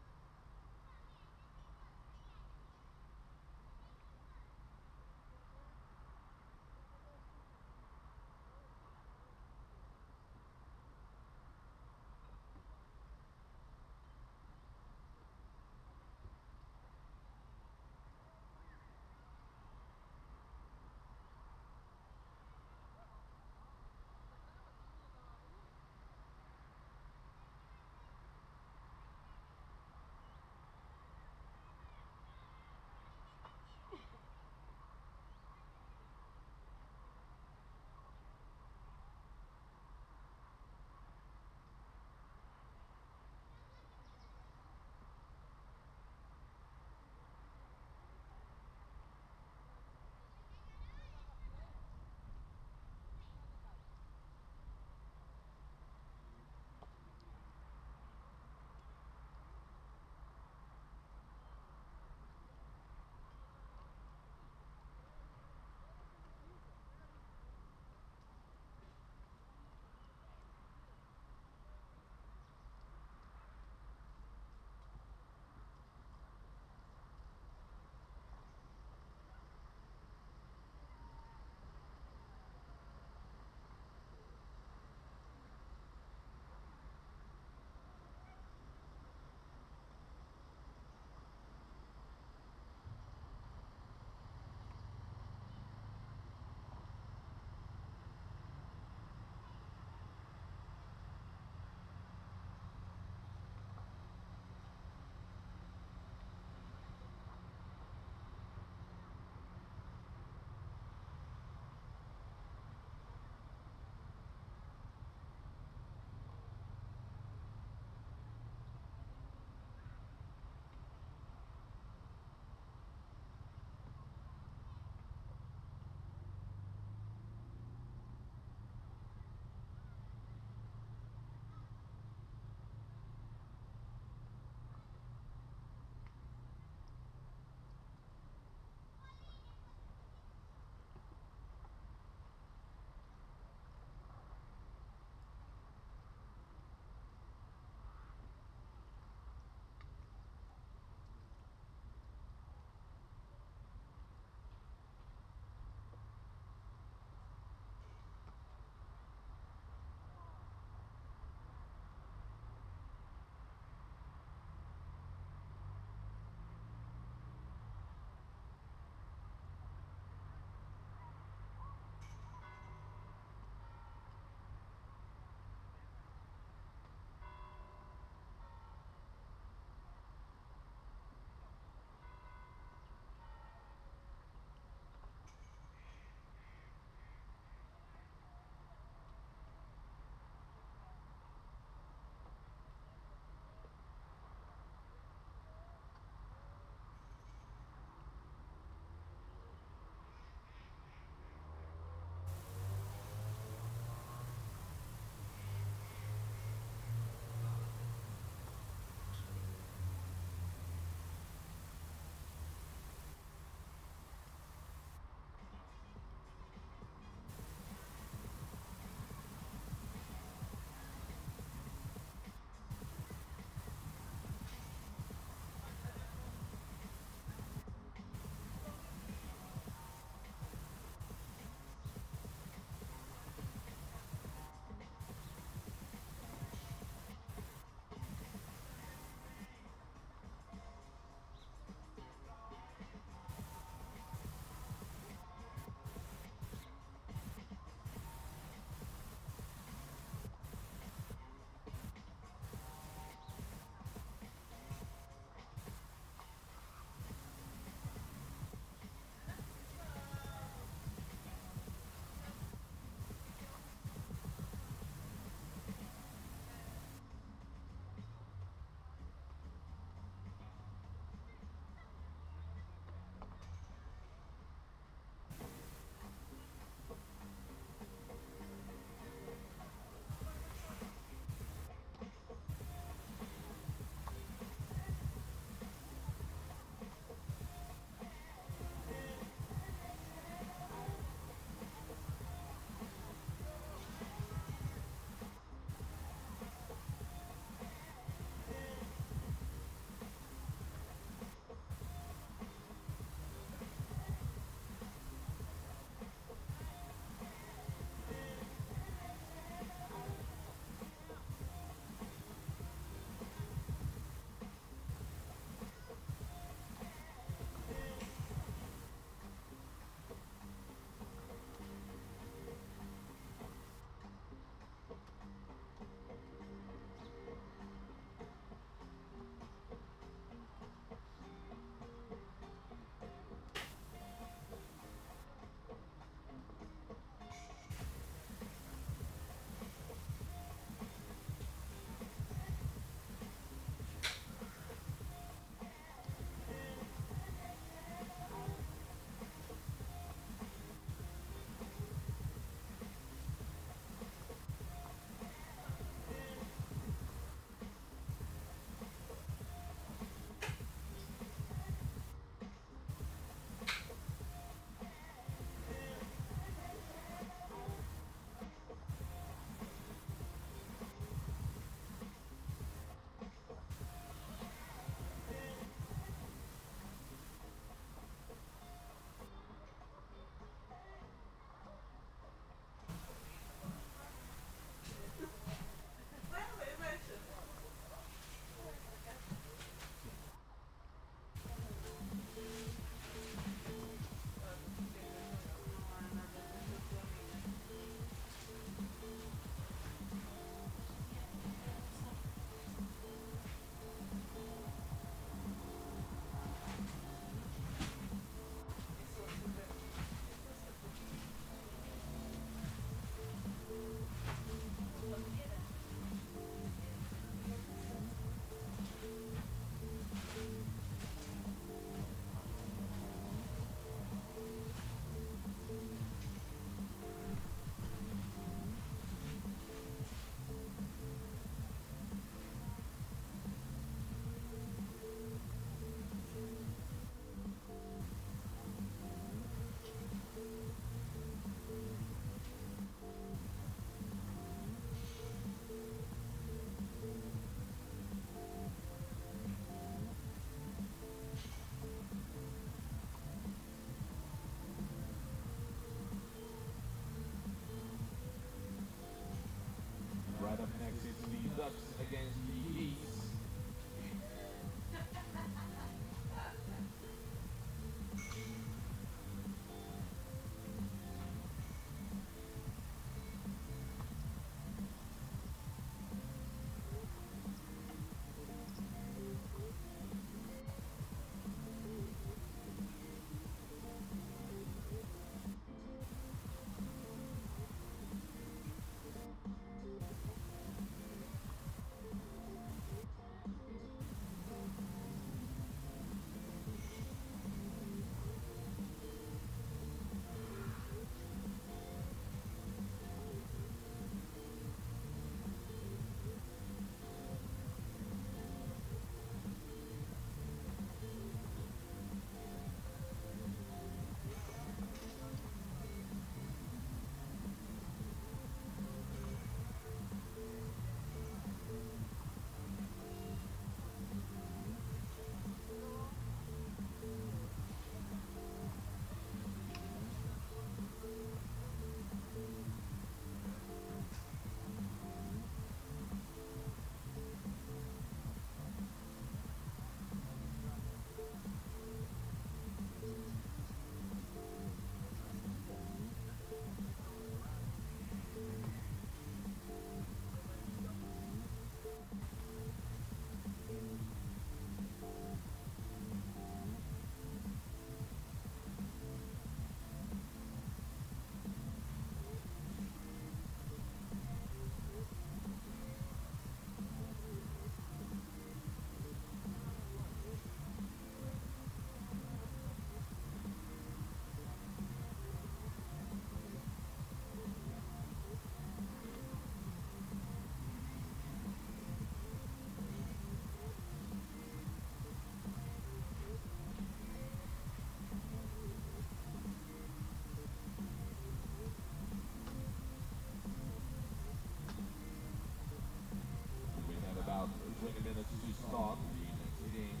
Speaker 7: minutes to start the next game.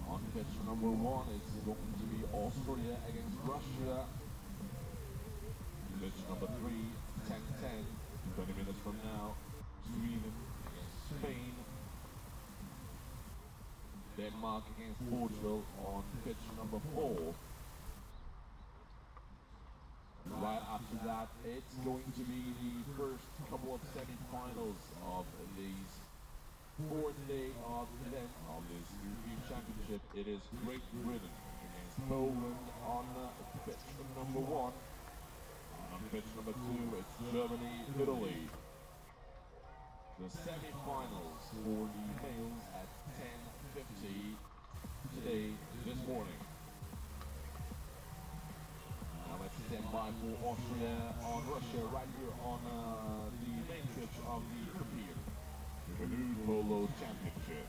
Speaker 7: On pitch number 1, it's going to be Austria against Russia. Pitch number 3, 10-10, 20 minutes from now, Sweden against Spain. Denmark against Portugal on pitch number 4. Right after that, it's going to be the first couple of semi-finals of these fourth day of event of this European Championship. It is Great Britain against Poland on pitch number 1. On pitch number 2, it's Germany, Italy. The semi-finals for the males at 10:50 today, this morning. Now let's stand by for Austria on Russia right here on the main pitch of the European Canoe Polo Championship.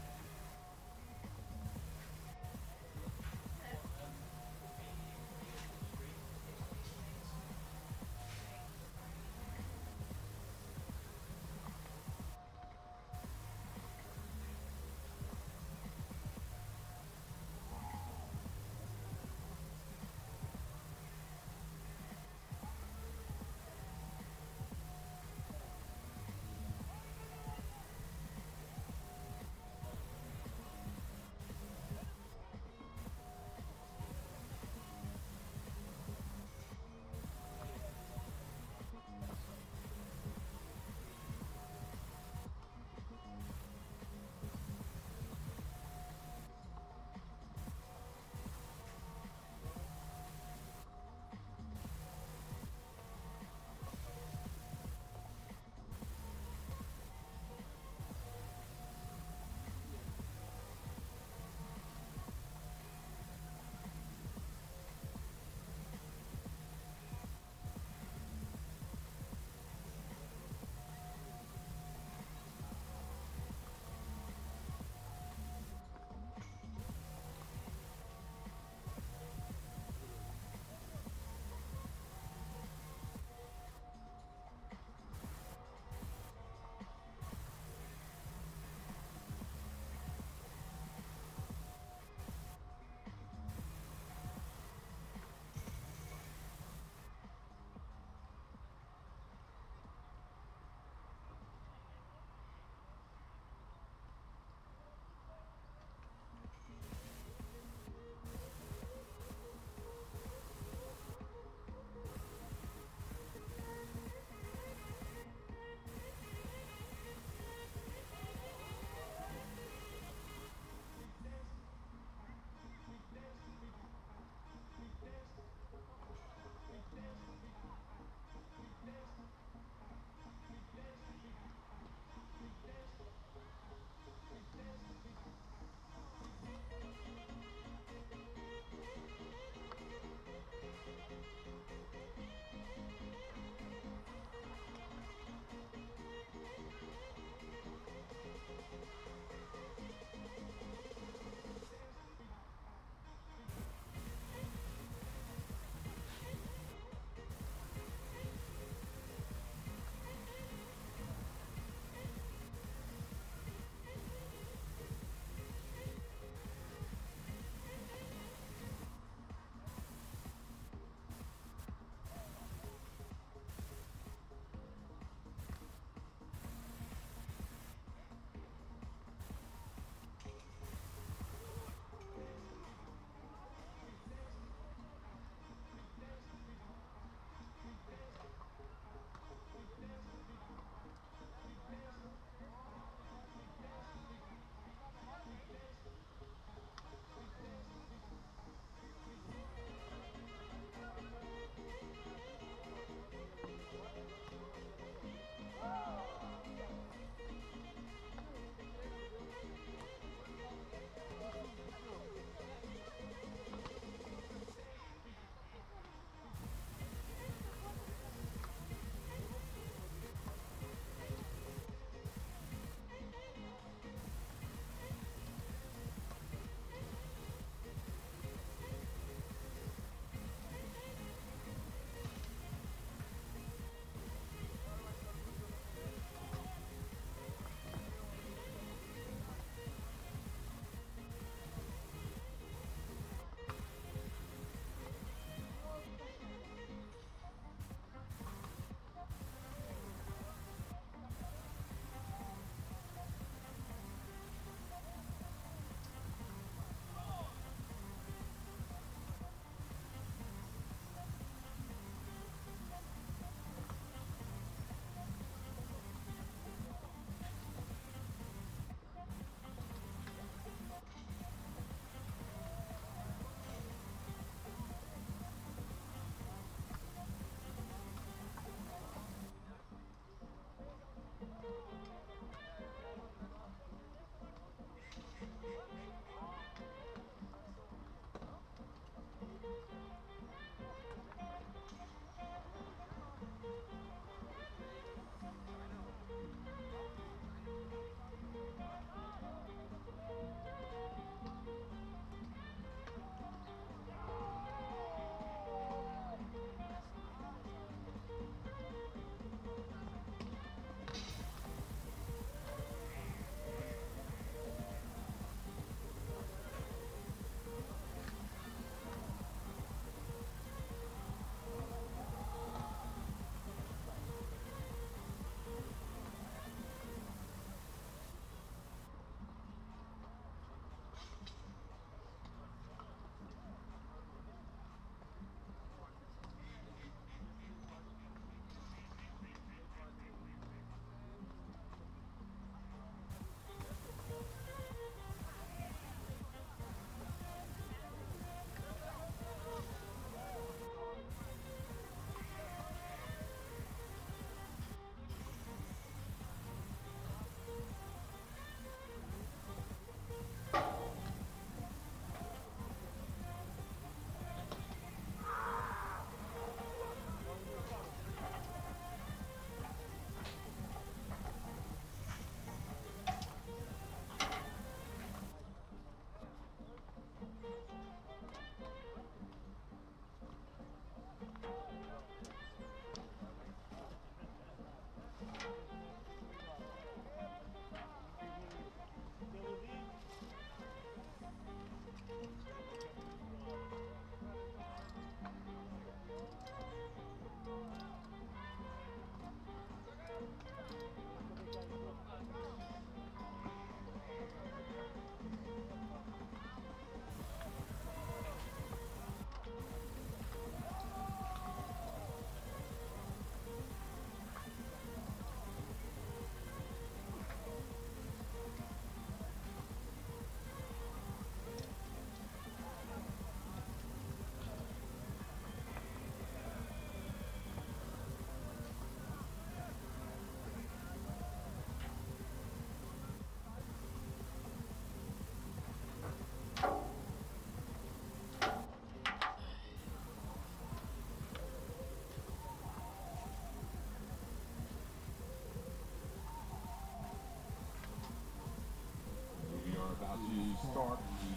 Speaker 7: about to start the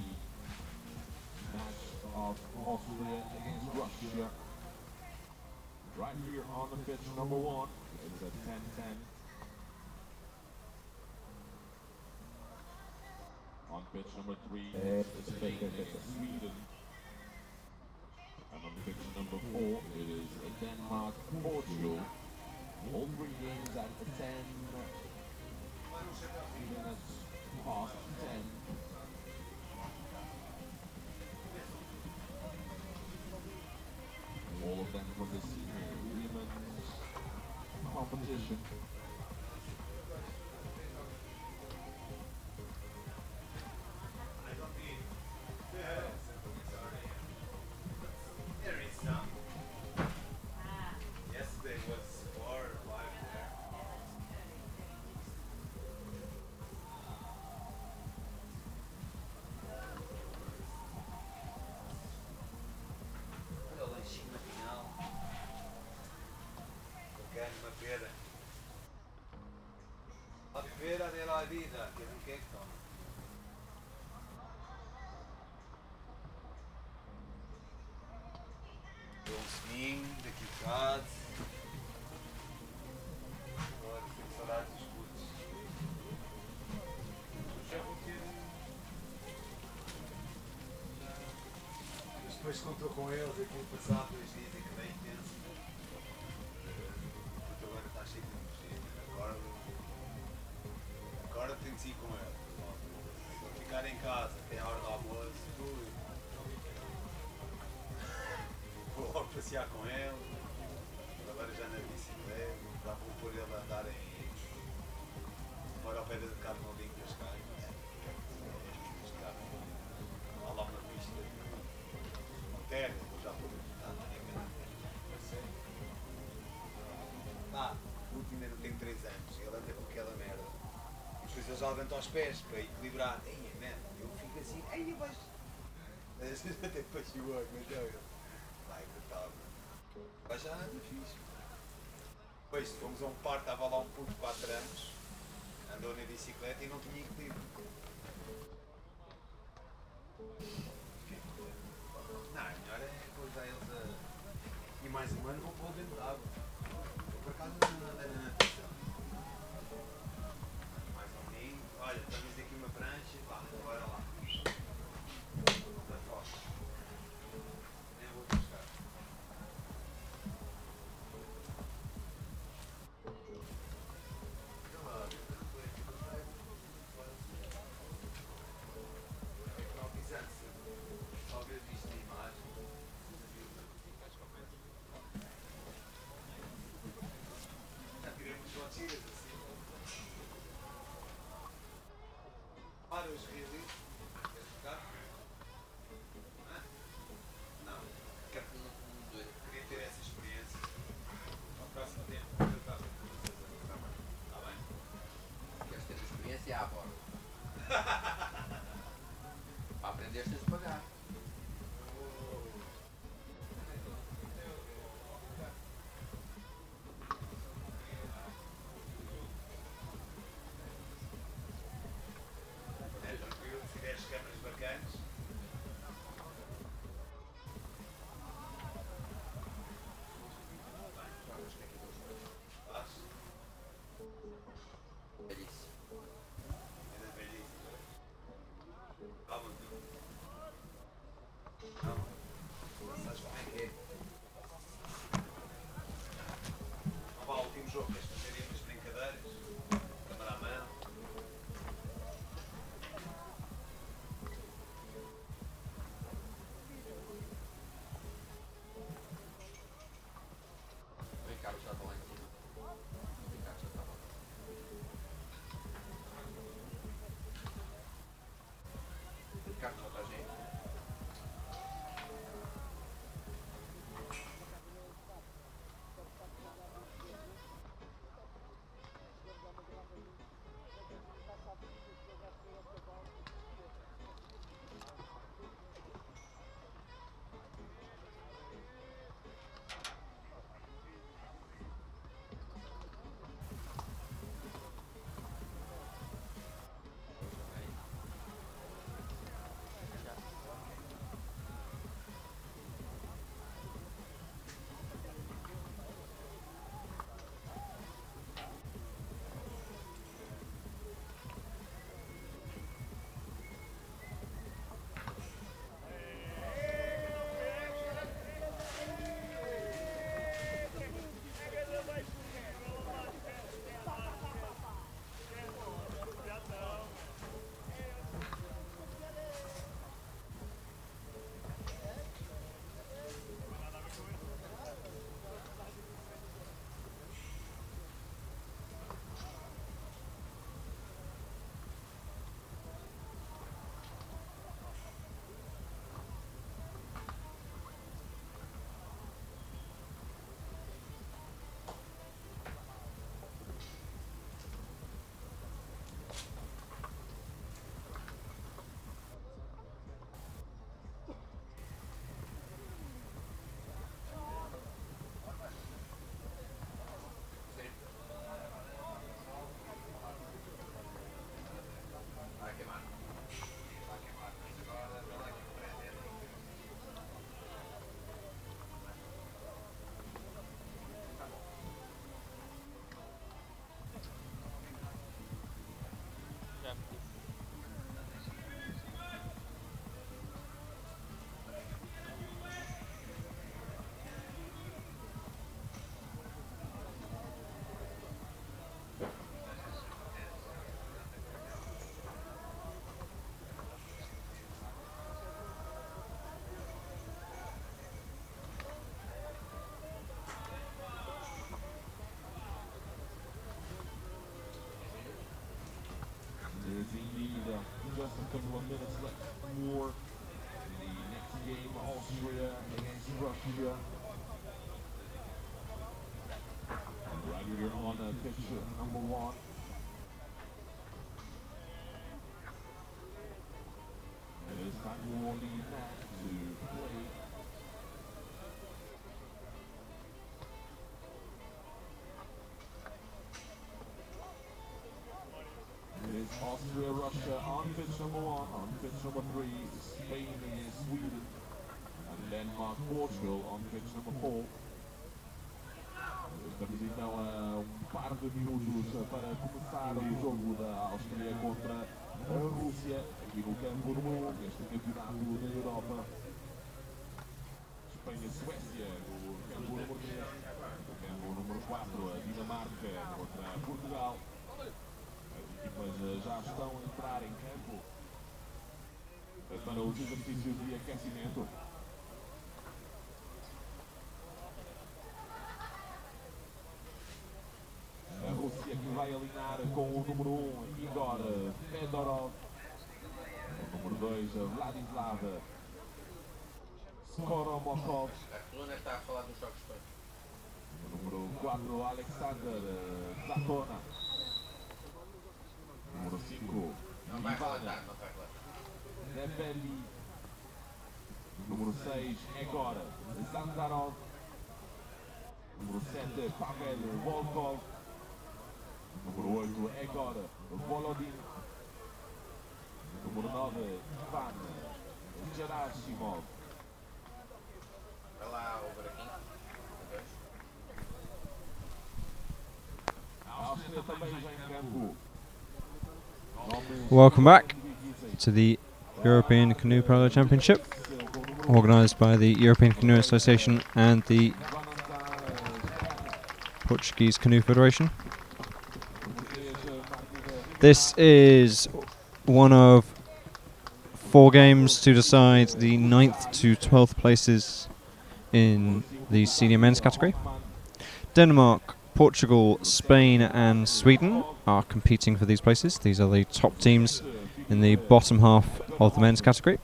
Speaker 7: match of Austria against Russia. Right here on the pitch number 1, it's a 10-10. On pitch number 3, it's Spain against Sweden. And on pitch number 4, it is Denmark, Portugal. All 3 games at 10 minutes past 10. All of them from the senior women's competition.
Speaker 1: There is some. Yesterday was 4 or 5 there. Olha o lanchinho na final. Bacana, uma feira. A feira de la vida, que não quer que toma. Um sininho daqui de casa. Agora tenho saudades dos putos. Já vou ter. Mas depois contou com eles aquilo passado 2 dias e que bem intenso. O puto agora está cheio de energia. Agora tenho que ir com ele. Vou ficar em casa, tem a hora do almoço, tudo. Vou logo passear com ele, agora já na bicicleta, já vou pôr ele a andar fora ao pé do carro novinho das caras. Há lá uma pista, uma terra, já vou lá, o último ainda não tem 3 anos, ele anda com aquela merda. E depois ele já levanta aos pés para equilibrar. Ei, merda, eu fico assim, ei, mas. Até depois o olho, mas não, vai, coitado. Mas já anda fixe. Depois fomos a um parque, estava lá um puto de 4 anos, andou na bicicleta e não tinha equilíbrio. Não, melhor é depois dar eles a. E mais um ano vou pôr dentro de água. Eu por acaso não andei na natação. Mais um menino, olha, temos aqui uma prancha, vá, bora lá. Da foto. Nem vou buscar. Só ver visto na imagem. Já tiramos fotinhas assim. Para os realistas. Queres jogar? Não? Queria ter essa experiência. Ao próximo tempo. Está bem?
Speaker 8: Queres ter a experiência à borda. Para aprender tens de pagar.
Speaker 1: É tranquilo, se tiveres câmaras bacanas. Faz?
Speaker 8: É isso.
Speaker 1: É da velhice. Calma,
Speaker 7: more. The next game, Austria against Russia. Right here on picture number 1. It is time for the match to play. It is Austria, Russia on pitch number 1, on pitch number 3, Spain against Sweden, and Denmark, Portugal on pitch number 4. Estamos então a par de minutos para começar o jogo da Áustria contra a Rússia, aqui no campo número 1 deste campeonato da Europa. Espanha-Suécia no campo número 3, no campo número 4, a Dinamarca contra Portugal. As equipas já estão a entrar em campo para os exercícios de aquecimento. A Rússia que vai alinhar com o número 1, Igor Fedorov. O número 2, Vladislav Skoromokhov.
Speaker 8: A coluna está a falar dos jogos todos.
Speaker 7: O número 4, Alexander Zatona. Número 5,
Speaker 8: Não vai
Speaker 7: Ivan
Speaker 8: relatar, não vai relatar.
Speaker 7: Nebeli. Número 6, Egor Zandarov. Número 7, Pavel Volkov. Número 8, Egor Volodin. Número 9, Ivan Gerasimov.
Speaker 8: Vai lá o buraquinho.
Speaker 7: A Áustria também já em campo.
Speaker 9: Welcome back to the European Canoe Polo Championship, organised by the European Canoe Association and the Portuguese Canoe Federation. This is one of 4 games to decide the 9th to 12th places in the senior men's category. Denmark, Portugal, Spain and Sweden are competing for these places. These are the top teams in the bottom half of the men's category.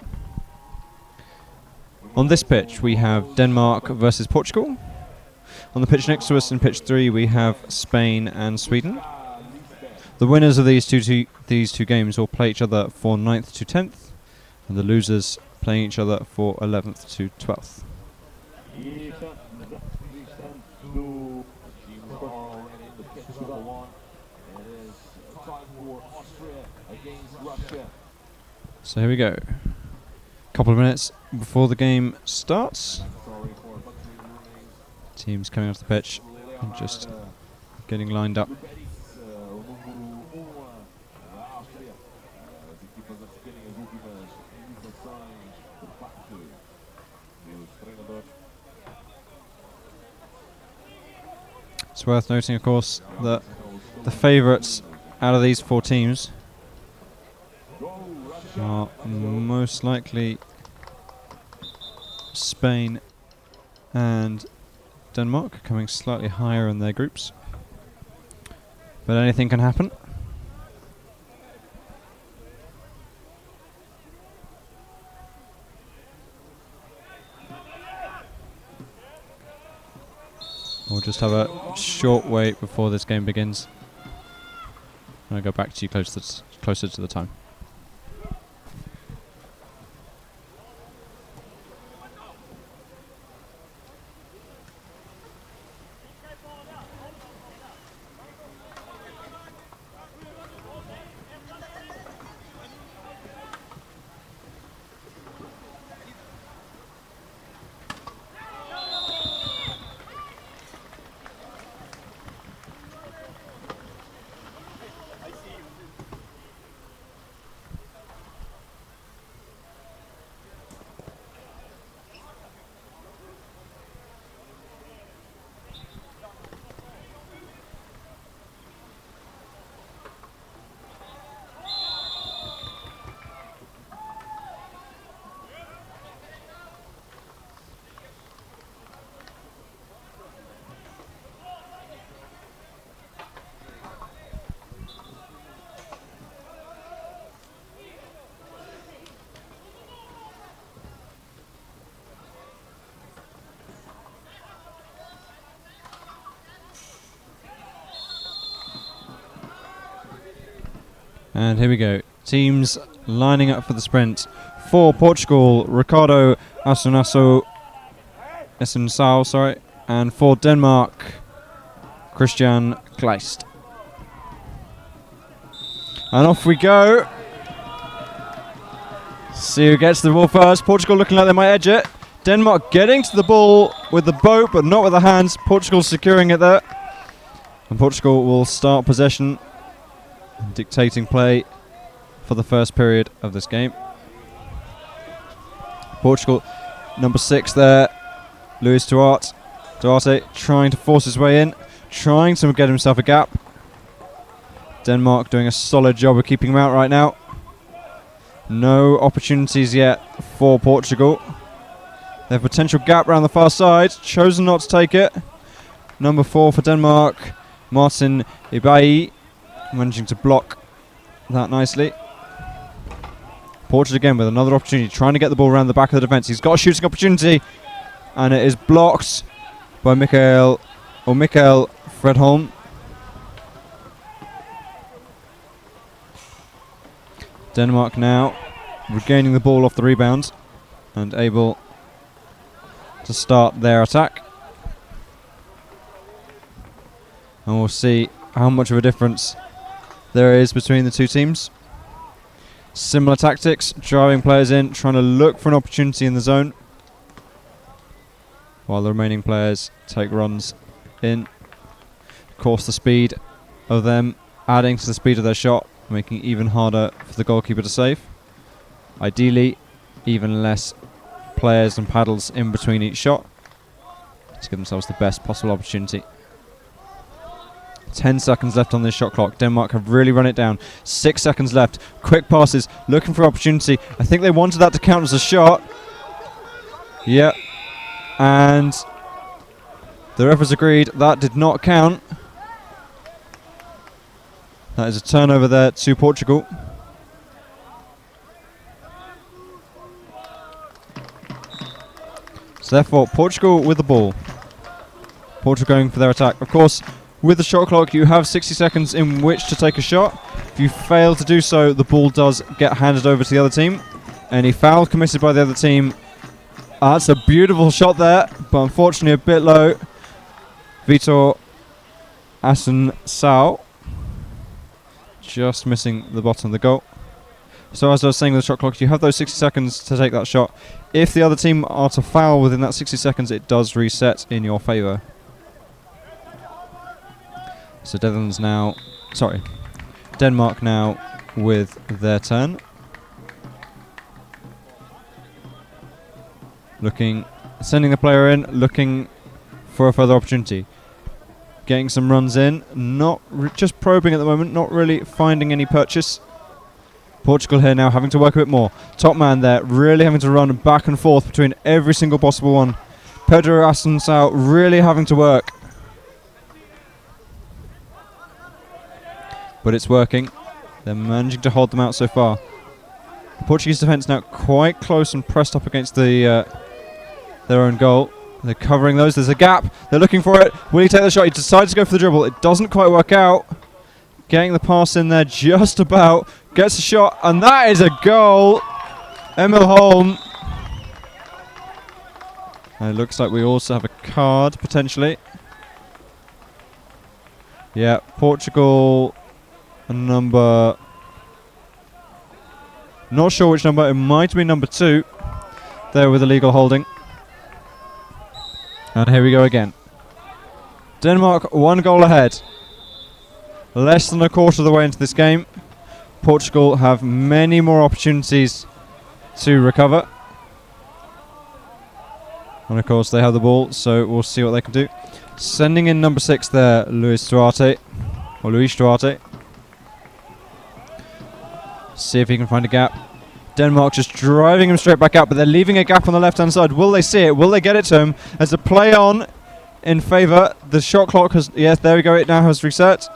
Speaker 9: On this pitch we have Denmark versus Portugal. On the pitch next to us in pitch 3 we have Spain and Sweden. The winners of these two games will play each other for 9th to 10th, and the losers playing each other for 11th to 12th. So here we go. Couple of minutes before the game starts. Teams coming off the pitch and just getting lined up. It's worth noting, of course, that the favourites out of these 4 teams are most likely Spain and Denmark, coming slightly higher in their groups. But anything can happen. We'll just have a short wait before this game begins. And I'll go back to you closer to the time. And here we go. Teams lining up for the sprint. For Portugal, Ricardo Asunaso, sorry. And for Denmark, Christian Kleist. And off we go. See who gets the ball first. Portugal looking like they might edge it. Denmark getting to the ball with the boat, but not with the hands. Portugal securing it there. And Portugal will start possession, dictating play for the first period of this game. Portugal, number 6 there, Luis Duarte. Duarte trying to force his way in, trying to get himself a gap. Denmark doing a solid job of keeping him out right now. No opportunities yet for Portugal. They have a potential gap around the far side, chosen not to take it. Number 4 for Denmark, Martin Ibai, managing to block that nicely. Portugal again with another opportunity, trying to get the ball around the back of the defence. He's got a shooting opportunity, and it is blocked by Mikael Fredholm. Denmark now regaining the ball off the rebound and able to start their attack. And we'll see how much of a difference there is between the two teams. Similar tactics, driving players in, trying to look for an opportunity in the zone, while the remaining players take runs in. Of course, the speed of them adding to the speed of their shot, making it even harder for the goalkeeper to save. Ideally, even less players and paddles in between each shot to give themselves the best possible opportunity. 10 seconds left on this shot clock. Denmark have really run it down. 6 seconds left. Quick passes, looking for opportunity. I think they wanted that to count as a shot. Yeah. And the ref has agreed that did not count. That is a turnover there to Portugal. So therefore, Portugal with the ball. Portugal going for their attack. Of course, with the shot clock, you have 60 seconds in which to take a shot. If you fail to do so, the ball does get handed over to the other team. Any foul committed by the other team. That's a beautiful shot there, but unfortunately a bit low. Vitor Asensao just missing the bottom of the goal. So as I was saying with the shot clock, you have those 60 seconds to take that shot. If the other team are to foul within that 60 seconds, it does reset in your favour. So Denmark now with their turn. Sending the player in, looking for a further opportunity. Getting some runs in, just probing at the moment, not really finding any purchase. Portugal here now having to work a bit more. Top man there, really having to run back and forth between every single possible one. Pedro Asensao really having to work. But it's working. They're managing to hold them out so far. The Portuguese defence now quite close and pressed up against their own goal. They're covering those. There's a gap. They're looking for it. Will he take the shot? He decides to go for the dribble. It doesn't quite work out. Getting the pass in there just about. Gets a shot, and that is a goal. Emil Holm. And it looks like we also have a card, potentially. Yeah, Portugal, number... Not sure which number. It might be number 2. There with illegal holding. And here we go again. Denmark 1 goal ahead. Less than a quarter of the way into this game. Portugal have many more opportunities to recover. And of course they have the ball, so we'll see what they can do. Sending in number 6 there, Luis Duarte. See if he can find a gap. Denmark just driving him straight back out, but they're leaving a gap on the left-hand side. Will they see it? Will they get it to him? As a play on in favour. The shot clock has... Yes, there we go. It now has reset.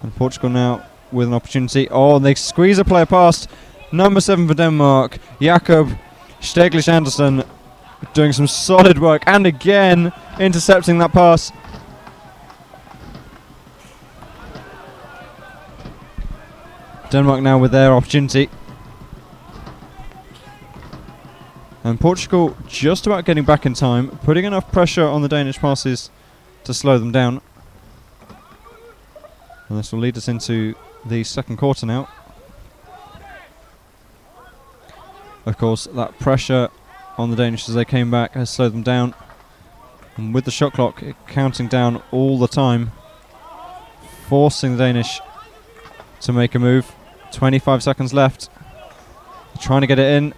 Speaker 9: And Portugal now with an opportunity. Oh, and they squeeze a player past. Number 7 for Denmark, Jakob Steglish Andersen, doing some solid work. And again, intercepting that pass. Denmark now with their opportunity. And Portugal just about getting back in time, putting enough pressure on the Danish passes to slow them down. And this will lead us into the second quarter now. Of course, that pressure on the Danish as they came back has slowed them down. And with the shot clock counting down all the time, forcing the Danish to make a move. 25 seconds left. Trying to get it in.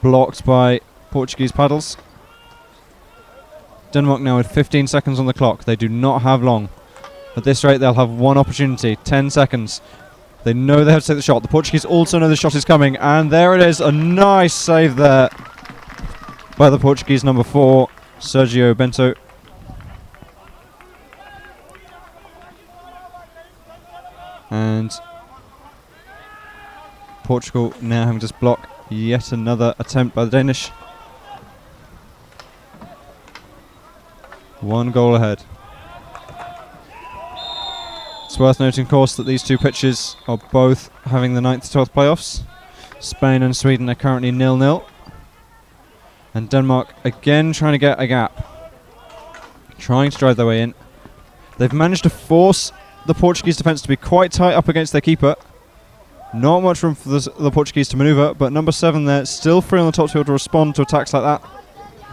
Speaker 9: Blocked by Portuguese paddles. Denmark now with 15 seconds on the clock. They do not have long. At this rate, they'll have one opportunity. 10 seconds. They know they have to take the shot. The Portuguese also know the shot is coming. And there it is. A nice save there by the Portuguese number 4, Sergio Bento. And Portugal now having to block yet another attempt by the Danish. One goal ahead. It's worth noting, of course, that these two pitches are both having the 9th to 12th playoffs. Spain and Sweden are currently 0-0. And Denmark again trying to get a gap. Trying to drive their way in. They've managed to force the Portuguese defence to be quite tight up against their keeper. Not much room for the Portuguese to manoeuvre, but number 7 there, still free on the top field to respond to attacks like that.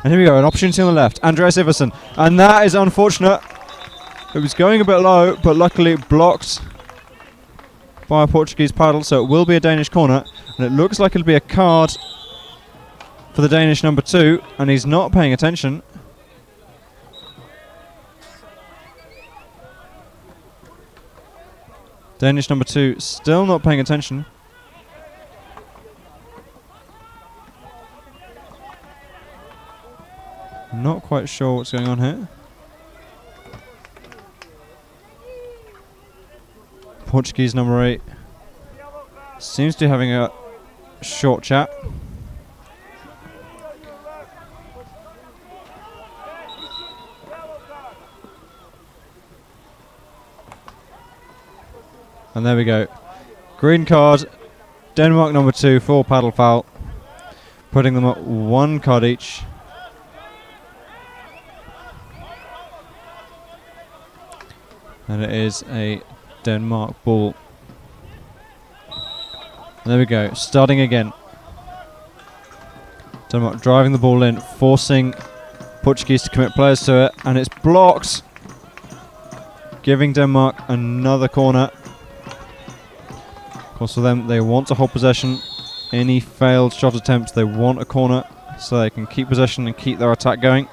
Speaker 9: And here we go, an opportunity on the left, Andreas Iversen. And that is unfortunate. It was going a bit low, but luckily blocked by a Portuguese paddle, so it will be a Danish corner. And it looks like it'll be a card for the Danish number 2, and he's not paying attention. Danish number 2 still not paying attention. Not quite sure what's going on here. Portuguese number 8 seems to be having a short chat. And there we go. Green card. Denmark number 2 for paddle foul. Putting them at 1 card each. And it is a Denmark ball. And there we go. Starting again. Denmark driving the ball in, forcing Portuguese to commit players to it. And it's blocked. Giving Denmark another corner. Of course, for them, they want to hold possession. Any failed shot attempts, they want a corner so they can keep possession and keep their attack going.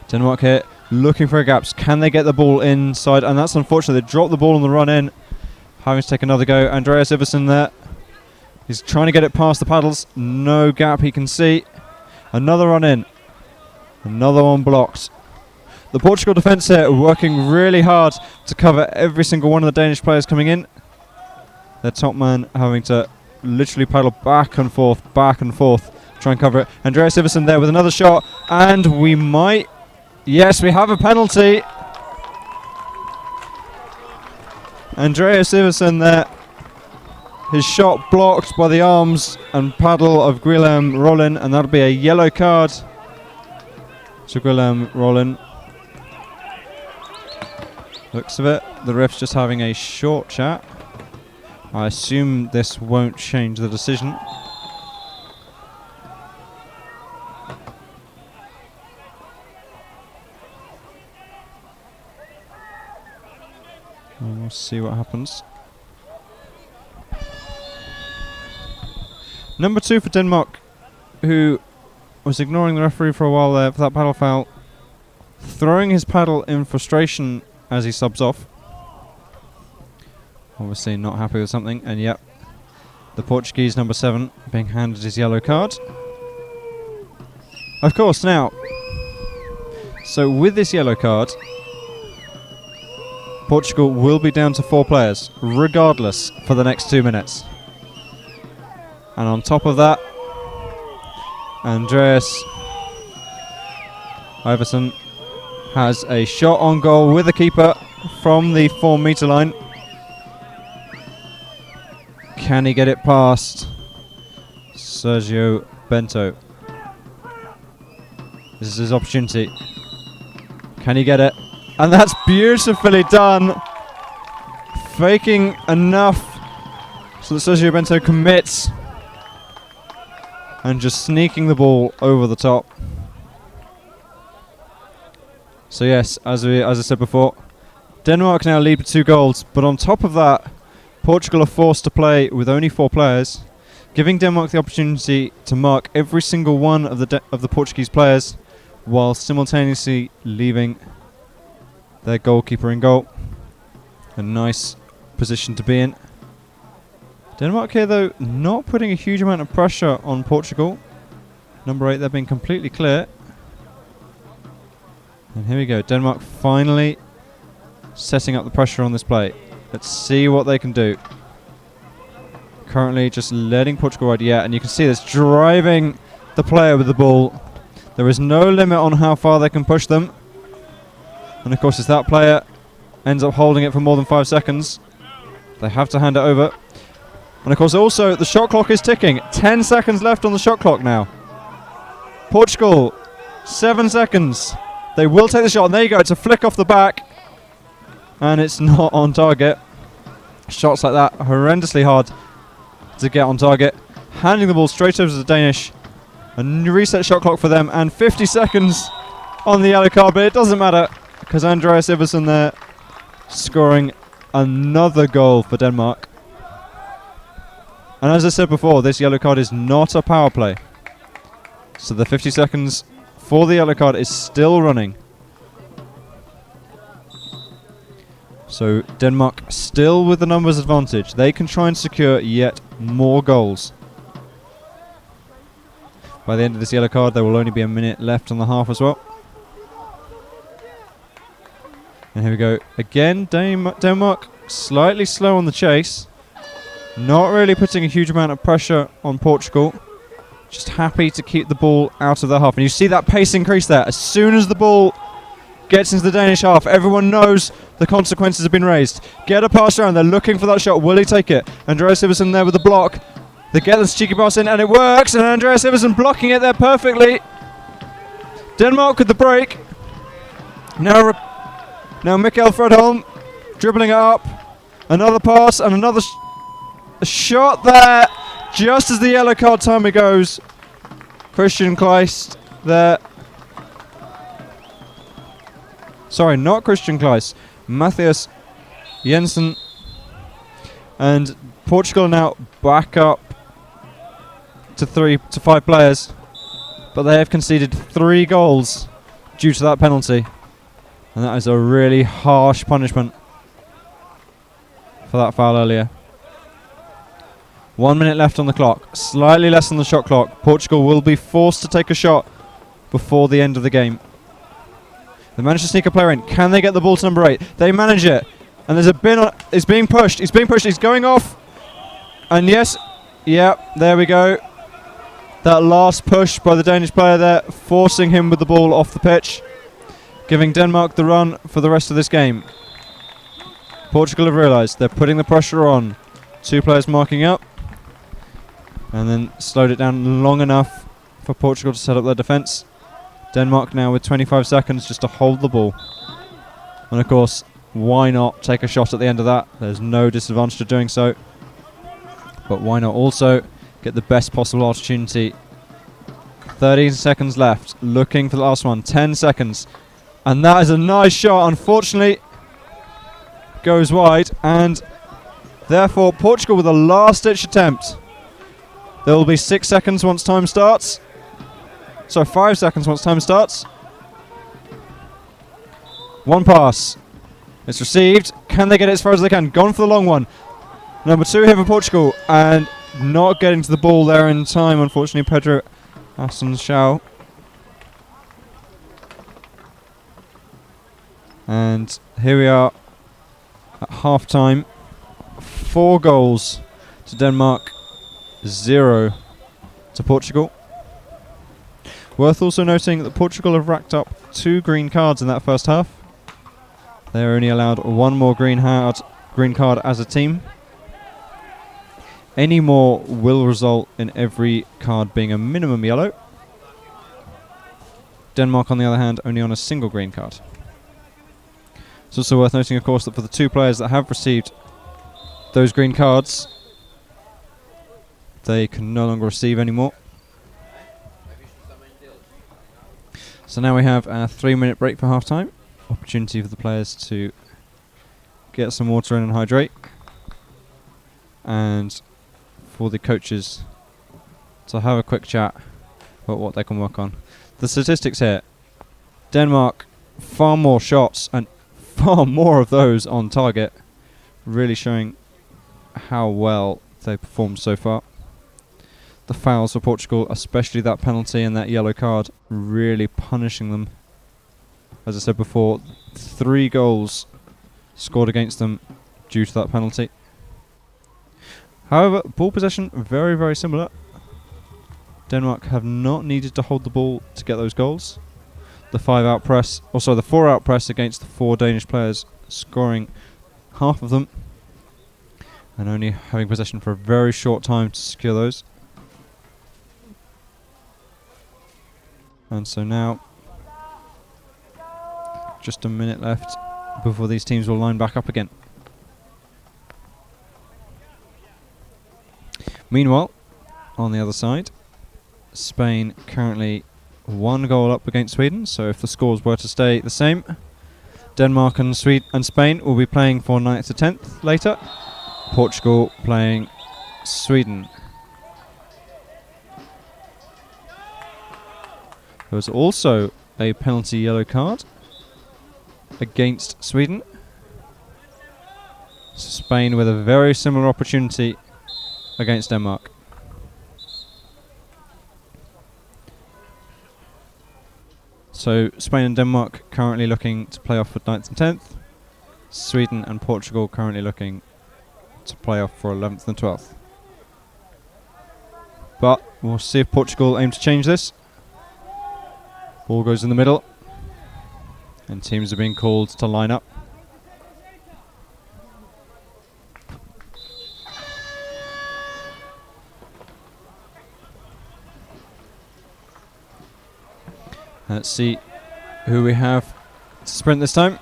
Speaker 9: Denmark here looking for gaps. Can they get the ball inside? And that's unfortunate. They dropped the ball on the run in. Having to take another go. Andreas Iversen there. He's trying to get it past the paddles. No gap he can see. Another run in. Another one blocked. The Portugal defence here working really hard to cover every single one of the Danish players coming in. Their top man having to literally paddle back and forth, try and cover it. Andreas Iversen there with another shot, and we might... Yes, we have a penalty. Andreas Iversen there. His shot blocked by the arms and paddle of Guillaume Rollin, and that'll be a yellow card to Guillaume Rollin. Looks of it, the ref's just having a short chat. I assume this won't change the decision. And we'll see what happens. Number 2 for Denmark, who was ignoring the referee for a while there for that paddle foul, throwing his paddle in frustration as he subs off. Obviously not happy with something, and yep, the Portuguese number 7 being handed his yellow card. Of course, now, so with this yellow card, Portugal will be down to 4 players, regardless, for the next 2 minutes. And on top of that, Andreas Iversen has a shot on goal with the keeper from the 4 metre line. Can he get it past Sergio Bento? This is his opportunity. Can he get it? And that's beautifully done. Faking enough so that Sergio Bento commits. And just sneaking the ball over the top. So yes, as I said before, Denmark now lead with 2 goals. But on top of that, Portugal are forced to play with only 4 players, giving Denmark the opportunity to mark every single one of the Portuguese players, while simultaneously leaving their goalkeeper in goal. A nice position to be in. Denmark here, though, not putting a huge amount of pressure on Portugal. Number 8, they've been completely clear. And here we go. Denmark finally setting up the pressure on this play. Let's see what they can do. Currently just letting Portugal ride. Yeah, and you can see this, driving the player with the ball. There is no limit on how far they can push them. And of course, if that player ends up holding it for more than 5 seconds, they have to hand it over. And of course, also, the shot clock is ticking. 10 seconds left on the shot clock now. Portugal, 7 seconds. They will take the shot, and there you go. It's a flick off the back, and it's not on target. Shots like that, horrendously hard to get on target. Handing the ball straight over to the Danish. A reset shot clock for them, and 50 seconds on the yellow card, but it doesn't matter, because Andreas Iversen there scoring another goal for Denmark. And as I said before, this yellow card is not a power play. So the 50 seconds for the yellow card is still running. So Denmark still with the numbers advantage. They can try and secure yet more goals. By the end of this yellow card, there will only be a minute left on the half as well. And here we go. Again, Denmark slightly slow on the chase. Not really putting a huge amount of pressure on Portugal. Just happy to keep the ball out of their half. And you see that pace increase there. As soon as the ball gets into the Danish half, everyone knows the consequences have been raised. Get a pass around. They're looking for that shot. Will he take it? Andreas Iversen there with the block. They get this cheeky pass in, and it works. And Andreas Iversen blocking it there perfectly. Denmark with the break. Now Mikkel Fredholm dribbling it up. Another pass and another shot there. Just as the yellow card timer goes. Christian Kleist there. Sorry, not Christian Kleist. Matthias Jensen. And Portugal now back up to 5 players. But they have conceded 3 goals due to that penalty. And that is a really harsh punishment for that foul earlier. 1 minute left on the clock. Slightly less on the shot clock. Portugal will be forced to take a shot before the end of the game. They managed to sneak a player in. Can they get the ball to number 8? They manage it. And there's a bin on. It's being pushed. He's being pushed. He's going off. And yes. Yeah, there we go. That last push by the Danish player there, forcing him with the ball off the pitch. Giving Denmark the run for the rest of this game. Portugal have realised they're putting the pressure on. 2 players marking up. And then slowed it down long enough for Portugal to set up their defence. Denmark now with 25 seconds just to hold the ball. And of course, why not take a shot at the end of that? There's no disadvantage to doing so. But why not also get the best possible opportunity? 13 seconds left. Looking for the last one. 10 seconds. And that is a nice shot. Unfortunately, goes wide. And therefore, Portugal with a last-ditch attempt. There will be 6 seconds once time starts. So 5 seconds once time starts. 1 pass. It's received. Can they get it as far as they can? Gone for the long one. Number 2 here for Portugal. And not getting to the ball there in time, unfortunately, Pedro Assunção. And here we are at half-time. 4 goals to Denmark. 0 to Portugal. Worth also noting that Portugal have racked up 2 green cards in that first half. They are only allowed 1 more green card as a team. Any more will result in every card being a minimum yellow. Denmark, on the other hand, only on a single green card. It's also worth noting, of course, that for the 2 players that have received those green cards, they can no longer receive any more. So now we have a 3-minute break for half time. Opportunity for the players to get some water in and hydrate. And for the coaches to have a quick chat about what they can work on. The statistics here. Denmark, far more shots and far more of those on target. Really showing how well they performed so far. The fouls for Portugal, especially that penalty and that yellow card, really punishing them. As I said before, 3 goals scored against them due to that penalty. However, ball possession very, very similar. Denmark have not needed to hold the ball to get those goals. The 4-out press against the 4 Danish players, scoring half of them and only having possession for a very short time to secure those. And so now, just a minute left before these teams will line back up again. Meanwhile, on the other side, Spain currently 1 goal up against Sweden, so if the scores were to stay the same, Denmark and Spain will be playing for 9th to 10th later. Portugal playing Sweden. There was also a penalty yellow card against Sweden. So Spain with a very similar opportunity against Denmark. So Spain and Denmark currently looking to play off for 9th and 10th. Sweden and Portugal currently looking to play off for 11th and 12th. But we'll see if Portugal aim to change this. Ball goes in the middle, and teams are being called to line up. Let's see who we have to sprint this time.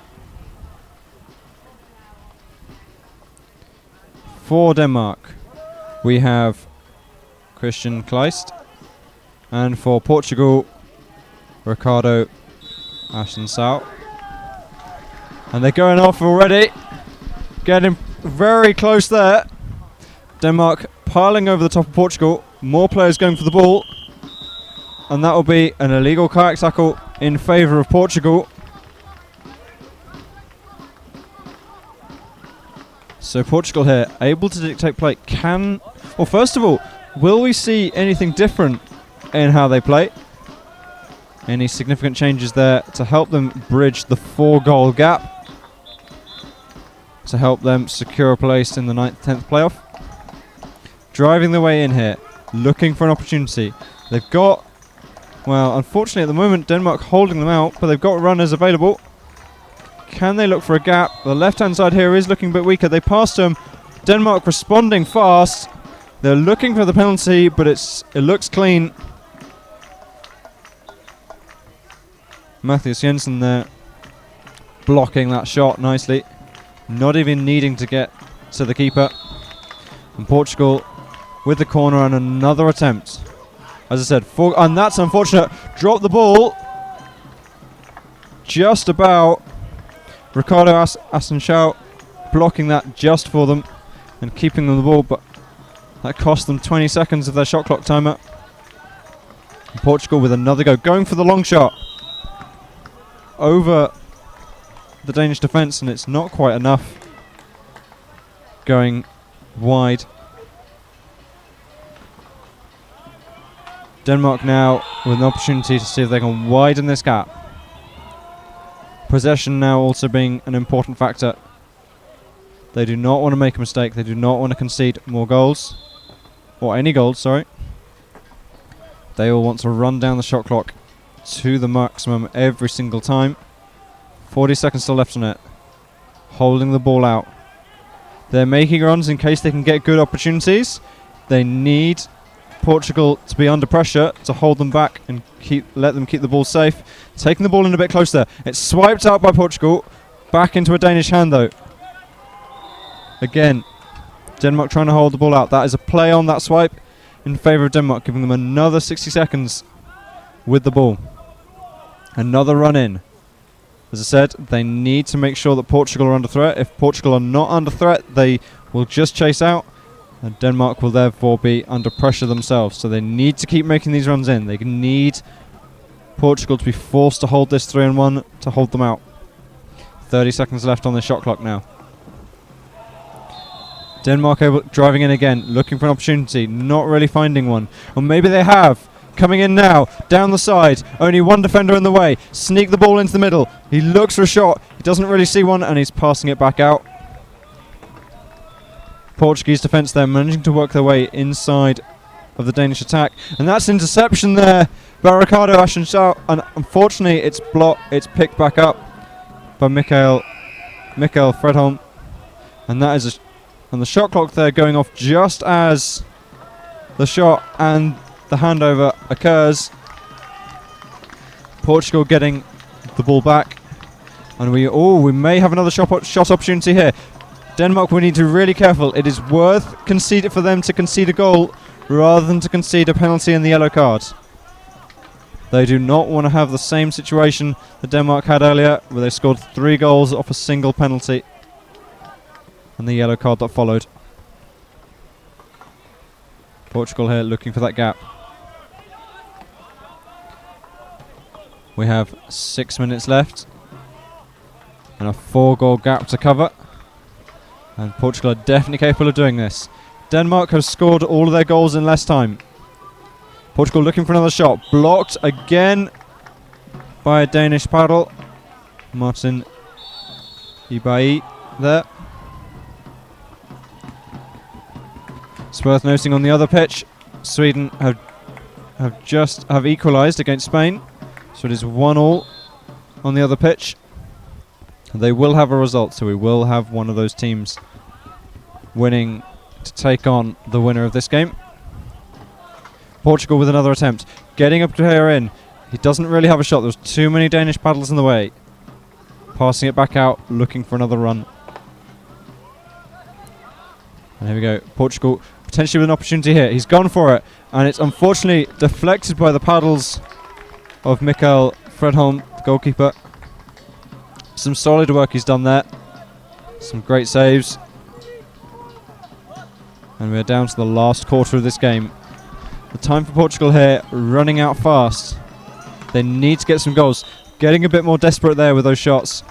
Speaker 9: For Denmark, we have Christian Kleist, and for Portugal, Ricardo Ascensão. And they're going off already. Getting very close there. Denmark piling over the top of Portugal. More players going for the ball. And that will be an illegal kayak tackle in favour of Portugal. So Portugal here, able to dictate play. Well, first of all, will we see anything different in how they play? Any significant changes there to help them bridge the 4-goal gap, to help them secure a place in the 9th-10th playoff? Driving their way in here, looking for an opportunity. They've got, well, unfortunately at the moment Denmark holding them out, but they've got runners available. Can they look for a gap? The left-hand side here is looking a bit weaker. They passed them. Denmark responding fast. They're looking for the penalty, but it looks clean. Mathias Jensen there blocking that shot nicely, not even needing to get to the keeper. And Portugal with the corner and another attempt. As I said, and that's unfortunate. Dropped the ball just about. Ricardo Ascensão blocking that just for them and keeping them the ball, but that cost them 20 seconds of their shot clock timer. And Portugal with another go, going for the long shot over the Danish defence, and it's not quite enough. Going wide. Denmark now with an opportunity to see if they can widen this gap. Possession now also being an important factor. They do not want to make a mistake. They do not want to concede more goals. Or any goals, sorry. They will want to run down the shot clock to the maximum every single time. 40 seconds still left on it. Holding the ball out. They're making runs in case they can get good opportunities. They need Portugal to be under pressure to hold them back and let them keep the ball safe. Taking the ball in a bit closer. It's swiped out by Portugal. Back into a Danish hand though. Again, Denmark trying to hold the ball out. That is a play on that swipe in favour of Denmark, giving them another 60 seconds with the ball. Another run in. As I said, they need to make sure that Portugal are under threat. If Portugal are not under threat, they will just chase out, and Denmark will therefore be under pressure themselves. So they need to keep making these runs in. They need Portugal to be forced to hold this 3-1 to hold them out. 30 seconds left on the shot clock now. Denmark driving in again, looking for an opportunity, not really finding one. Or maybe they have. Coming in now, down the side, only one defender in the way. Sneak the ball into the middle. He looks for a shot. He doesn't really see one, and he's passing it back out. Portuguese defence there, managing to work their way inside of the Danish attack. And that's interception there by Ricardo Ashenschau. And unfortunately, it's picked back up by Mikael Fredholm. And that is and the shot clock there going off just as the shot and the handover occurs. Portugal getting the ball back, and we may have another shot opportunity here. Denmark will need to be really careful. It is worth conceding for them to concede a goal rather than to concede a penalty and the yellow card. They do not want to have the same situation that Denmark had earlier, where they scored 3 goals off a single penalty and the yellow card that followed. Portugal here looking for that gap. We have 6 minutes left and a 4-goal gap to cover, and Portugal are definitely capable of doing this. Denmark have scored all of their goals in less time. Portugal looking for another shot, blocked again by a Danish paddle. Martin Ibai there. It's worth noting on the other pitch, Sweden have equalised against Spain, so it is 1-1 on the other pitch. They will have a result, so we will have one of those teams winning to take on the winner of this game. Portugal with another attempt, getting a player in. He doesn't really have a shot. There's too many Danish paddles in the way. Passing it back out, looking for another run. And here we go. Portugal potentially with an opportunity here. He's gone for it, and it's unfortunately deflected by the paddles of Mikael Fredholm, the goalkeeper. Some solid work he's done there. Some great saves. And we're down to the last quarter of this game. The time for Portugal here running out fast. They need to get some goals. Getting a bit more desperate there with those shots.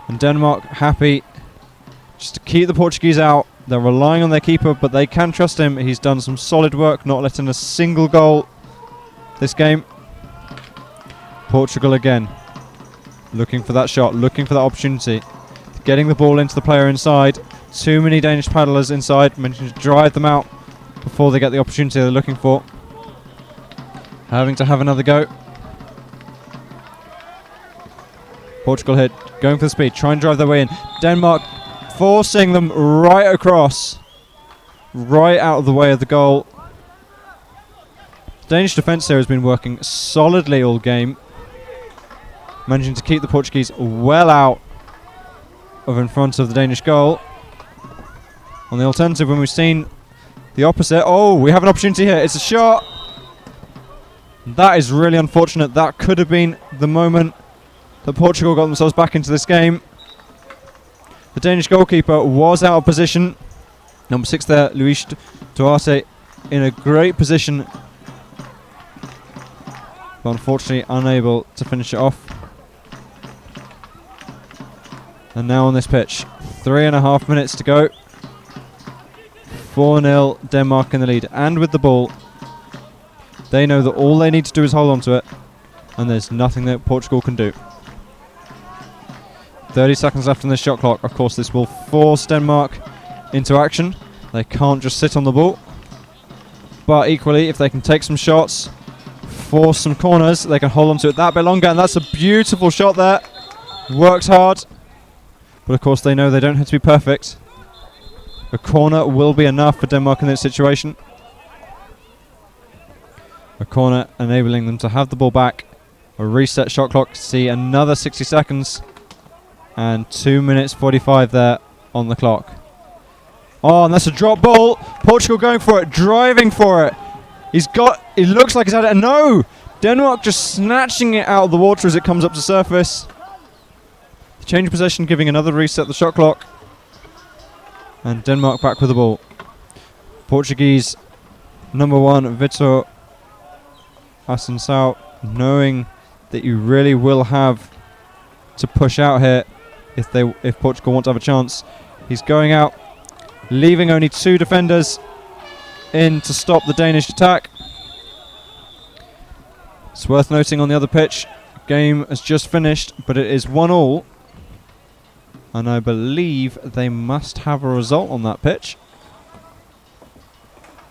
Speaker 9: And Denmark happy just to keep the Portuguese out. They're relying on their keeper, but they can trust him. He's done some solid work, not letting a single goal this game. Portugal again, looking for that shot, looking for that opportunity. Getting the ball into the player inside. Too many Danish paddlers inside, managing to drive them out before they get the opportunity they're looking for. Having to have another go. Portugal here, going for the speed, trying to drive their way in. Denmark forcing them right across, right out of the way of the goal. The Danish defence here has been working solidly all game, managing to keep the Portuguese well out of in front of the Danish goal. On the alternative, when we've seen the opposite, we have an opportunity here. It's a shot. That is really unfortunate. That could have been the moment that Portugal got themselves back into this game. The Danish goalkeeper was out of position. Number 6 there, Luis Duarte, in a great position, but unfortunately unable to finish it off. And now on this pitch, 3.5 minutes to go. 4-0 Denmark in the lead, and with the ball, they know that all they need to do is hold on to it, and there's nothing that Portugal can do. 30 seconds left on this shot clock. Of course, this will force Denmark into action. They can't just sit on the ball, but equally, if they can take some shots, force some corners, they can hold on to it that bit longer. And that's a beautiful shot there. Worked hard, but of course they know they don't have to be perfect. A corner will be enough for Denmark in this situation. A corner enabling them to have the ball back. A reset shot clock. See another 60 seconds. And 2 minutes 45 there on the clock. Oh, and that's a drop ball. Portugal going for it, driving for it. It looks like he's had it. No! Denmark just snatching it out of the water as it comes up to surface. Change of possession, giving another reset the shot clock. And Denmark back with the ball. Portuguese number 1, Vitor Assunção, knowing that you really will have to push out here if Portugal want to have a chance. He's going out, leaving only 2 defenders in to stop the Danish attack. It's worth noting on the other pitch, game has just finished, but it is 1-1. And I believe they must have a result on that pitch.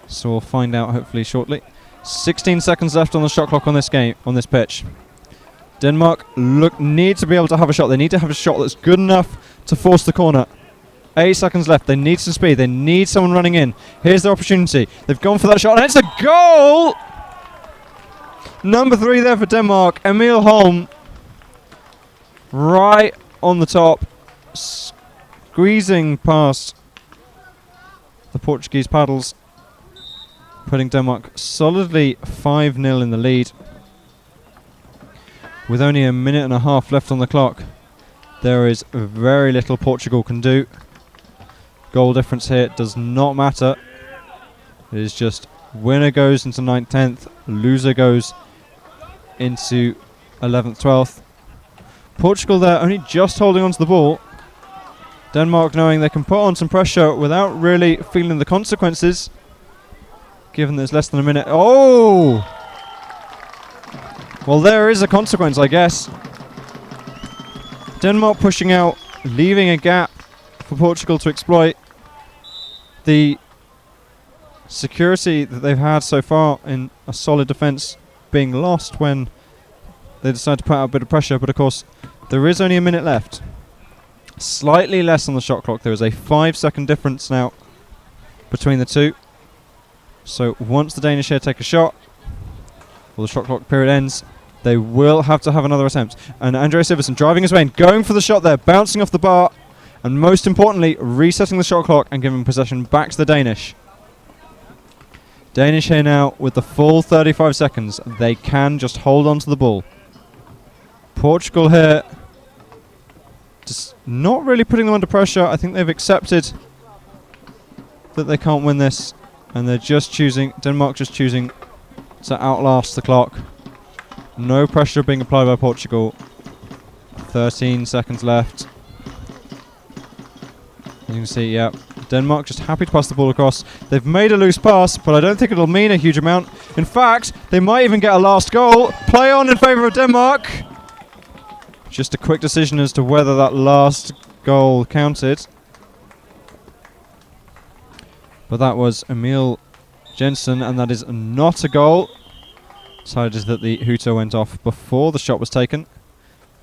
Speaker 9: So we'll find out hopefully shortly. 16 seconds left on the shot clock on this pitch. Denmark need to be able to have a shot. They need to have a shot that's good enough to force the corner. 8 seconds left. They need some speed. They need someone running in. Here's their opportunity. They've gone for that shot, and it's a goal! Number 3 there for Denmark. Emil Holm. Right on the top. Squeezing past the Portuguese paddles. Putting Denmark solidly 5-0 in the lead. With only a minute and a half left on the clock, there is very little Portugal can do. Goal difference here does not matter. It is just winner goes into 9th, 10th, loser goes into 11th, 12th. Portugal there only just holding on to the ball. Denmark knowing they can put on some pressure without really feeling the consequences, given there's less than a minute. Oh! Well, there is a consequence, I guess. Denmark pushing out, leaving a gap for Portugal to exploit. The security that they've had so far in a solid defence being lost when they decide to put out a bit of pressure, but of course there is only a minute left. Slightly less on the shot clock. There is a 5-second difference now between the two. So once the Danish here take a shot, well, the shot clock period ends, they will have to have another attempt. And Andreas Iversen driving his way in, going for the shot there, bouncing off the bar, and most importantly, resetting the shot clock and giving possession back to the Danish. Danish here now with the full 35 seconds. They can just hold on to the ball. Portugal here just not really putting them under pressure. I think they've accepted that they can't win this, and they're just choosing, Denmark just choosing to outlast the clock. No pressure being applied by Portugal. 13 seconds left. You can see, yeah, Denmark just happy to pass the ball across. They've made a loose pass, but I don't think it'll mean a huge amount. In fact, they might even get a last goal. Play on in favour of Denmark. Just a quick decision as to whether that last goal counted. But that was Emil Jensen, and that is not a goal. Decided that the hooter went off before the shot was taken.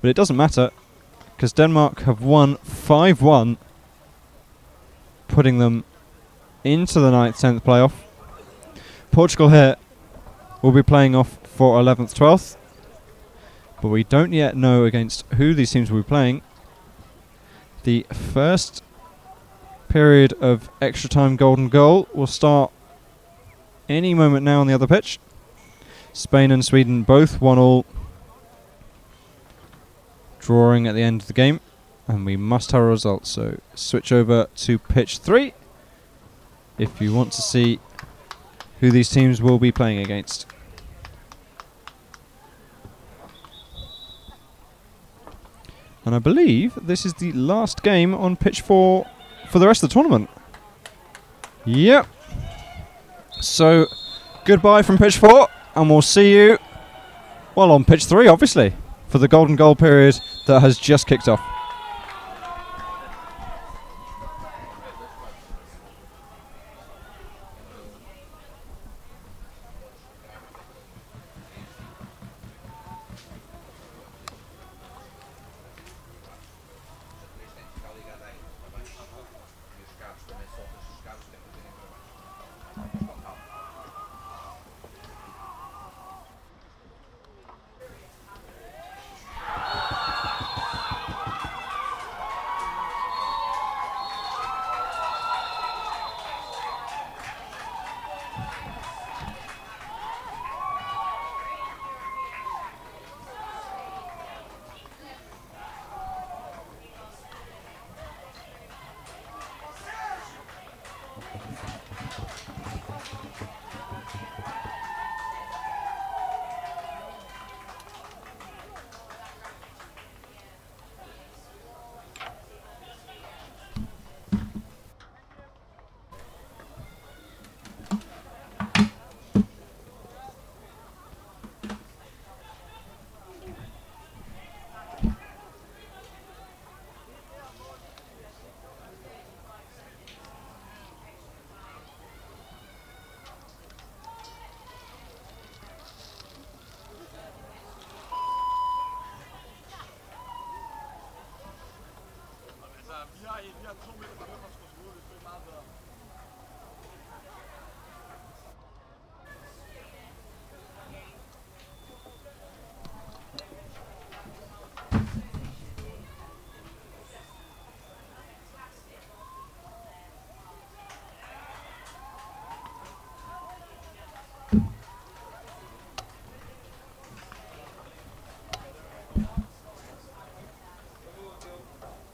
Speaker 9: But it doesn't matter, because Denmark have won 5-1, putting them into the 9th, 10th playoff. Portugal here will be playing off for 11th, 12th. But we don't yet know against who these teams will be playing. The first period of extra time golden goal will start any moment now on the other pitch. Spain and Sweden both 1-1, drawing at the end of the game, and we must have a result. So switch over to pitch 3 if you want to see who these teams will be playing against. And I believe this is the last game on pitch 4 for the rest of the tournament. Yep. So goodbye from pitch 4, and we'll see you, well, on pitch 3, obviously, for the golden goal period that has just kicked off.
Speaker 8: Está ligado aí, está bem? E os cabos também soltam-se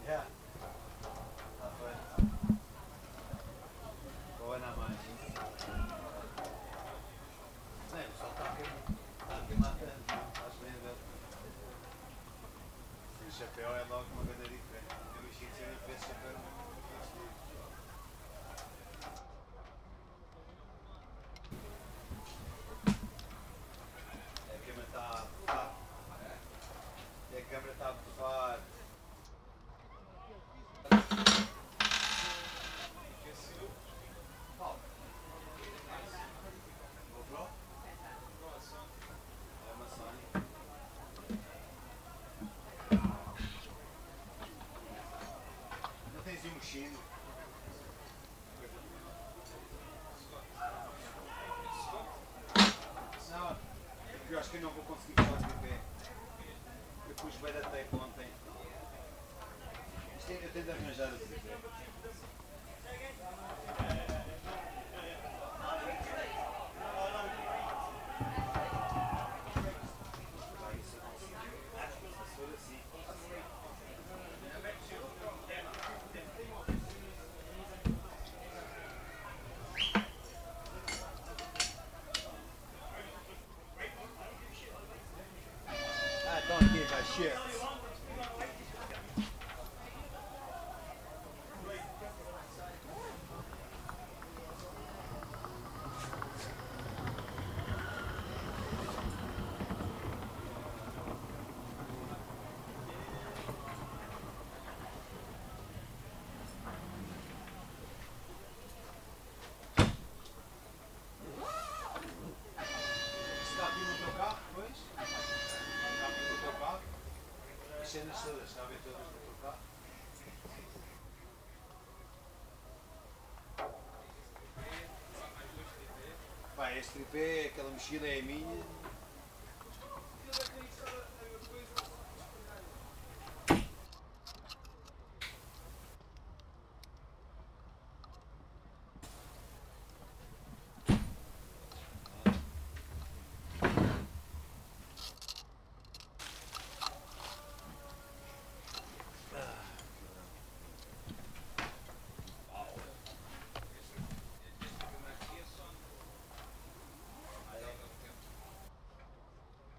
Speaker 1: Yeah. Tá feito. Boa na mais. Não, o sol está a queimar tanto. Estás bem a ver? O chapéu é logo uma grande diferente. Eu mexi de ser esse chapéu não consegui. A câmera está a bufar. A câmera está a bufar. Qual? GoPro? É uma Sony. Não tens um mochilo? Não, porque eu acho que eu não vou conseguir fazer o tripé. Eu pus bem da tape ontem. Eu tenho de arranjar o tripé. Isso eu consigo. Se for assim. Don't give a shit. Está aqui no teu carro, depois? Está aqui no teu carro? As cenas todas, está a ver todas no teu carro? Pá, este tripé, aquela mochila é a minha.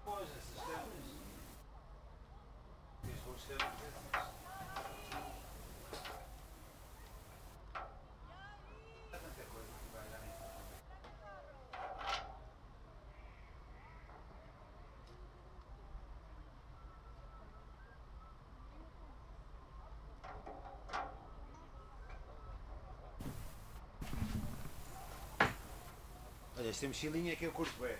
Speaker 1: Pois, essas câmeras. Tens bons câmeras dessas. Há tanta coisa que vai dar nisso. Olha, esta mochilinha é que eu curto bem.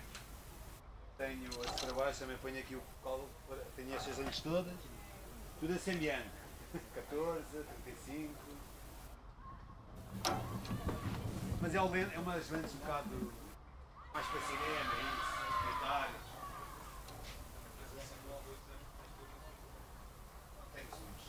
Speaker 1: Tenho as para baixo, também ponho aqui o colo, tenho estas lentes todas, tudo assim bianco. 14, 35. Mas é umas lentes um bocado mais para cinema, isso, documentários. Tenho zooms.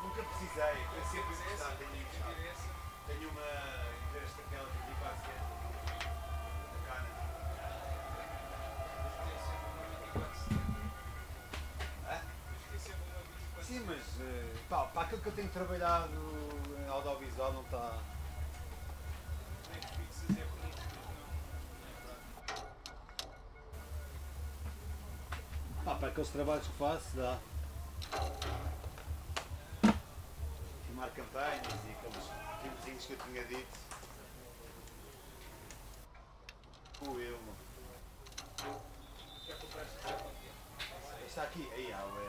Speaker 1: Nunca precisei, eu sempre precisava, tenho uma desta aquela que vi quase da cana. Sim, mas pá, para aquilo que eu tenho trabalhado em audiovisual não está. Pá, para aqueles trabalhos que faço dá. Filmar campanhas e aqueles filmezinhos que eu tinha dito. Eu, mano. Está aqui, aí há, ué.